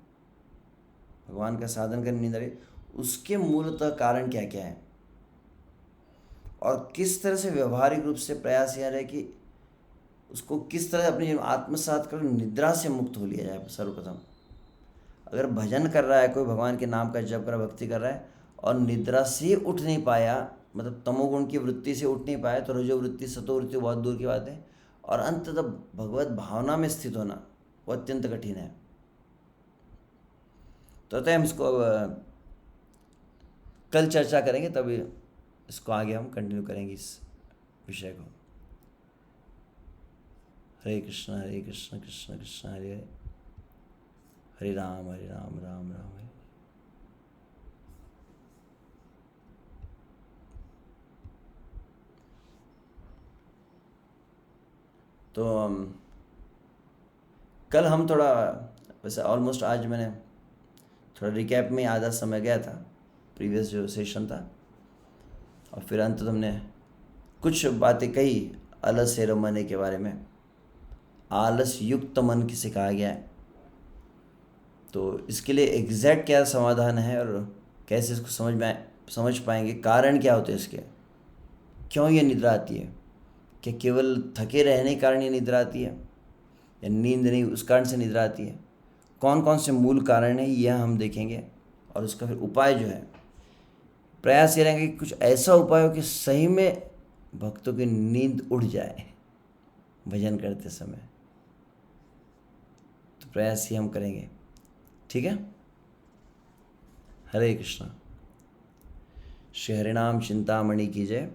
भगवान का साधन करने नींद आ रही है, उसके मूलतः कारण क्या क्या है, और किस तरह से व्यवहारिक रूप से प्रयास यह रहे कि उसको किस तरह अपने जीवन आत्मसात कर निद्रा से मुक्त हो लिया जाए। सर्वप्रथम अगर भजन कर रहा है कोई, भगवान के नाम का जप कर रहा है, भक्ति कर रहा है, और निद्रा से उठ नहीं पाया, मतलब तमोगुण की वृत्ति से उठ नहीं पाया, तो रजोवृत्ति सतोवृत्ति बहुत दूर की बात है, और अंततः भगवत भावना में स्थित होना वो अत्यंत कठिन है। तो अतः हम इसको अब कल चर्चा करेंगे, तब इसको आगे हम कंटिन्यू करेंगे इस विषय को। हरे कृष्ण कृष्ण कृष्ण हरे हरे, हरे राम राम राम हरे। तो कल हम थोड़ा, वैसे ऑलमोस्ट आज मैंने थोड़ा रिकैप में आधा समय गया था, प्रीवियस जो सेशन था, और फिर अंत हमने कुछ बातें कही अलस रमने के बारे में। आलस युक्त मन किसे कहा गया है, तो इसके लिए एग्जैक्ट क्या समाधान है और कैसे इसको समझ पाएंगे, कारण क्या होते हैं इसके, क्यों ये निद्रा आती है, क्या केवल थके रहने के कारण ये निद्रा आती है, या नींद नहीं उस कारण से निद्रा आती है, कौन कौन से मूल कारण है यह हम देखेंगे। और उसका फिर उपाय जो है, प्रयास ये रहेंगे कि कुछ ऐसा उपाय हो कि सही में भक्तों की नींद उड़ जाए भजन करते समय। तो प्रयास ये हम करेंगे, ठीक है। हरे कृष्णा। श्री हरिनाम चिंतामणि की जय,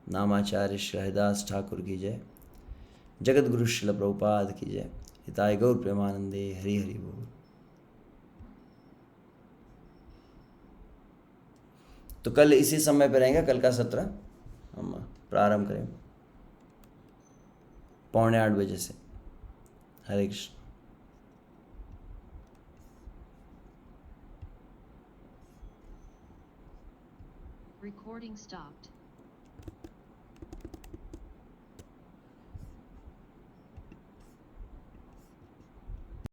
नामाचार्य श्री हरिदास ठाकुर की जय, जगत गुरु श्रील प्रभुपाद की जय, हिताय गौर प्रेमानंदे, हरि हरि बोल। तो कल इसी समय पे रहेंगे, कल का सत्र हम प्रारंभ करेंगे 7:45 बजे से। हरे कृष्ण। Recording stopped.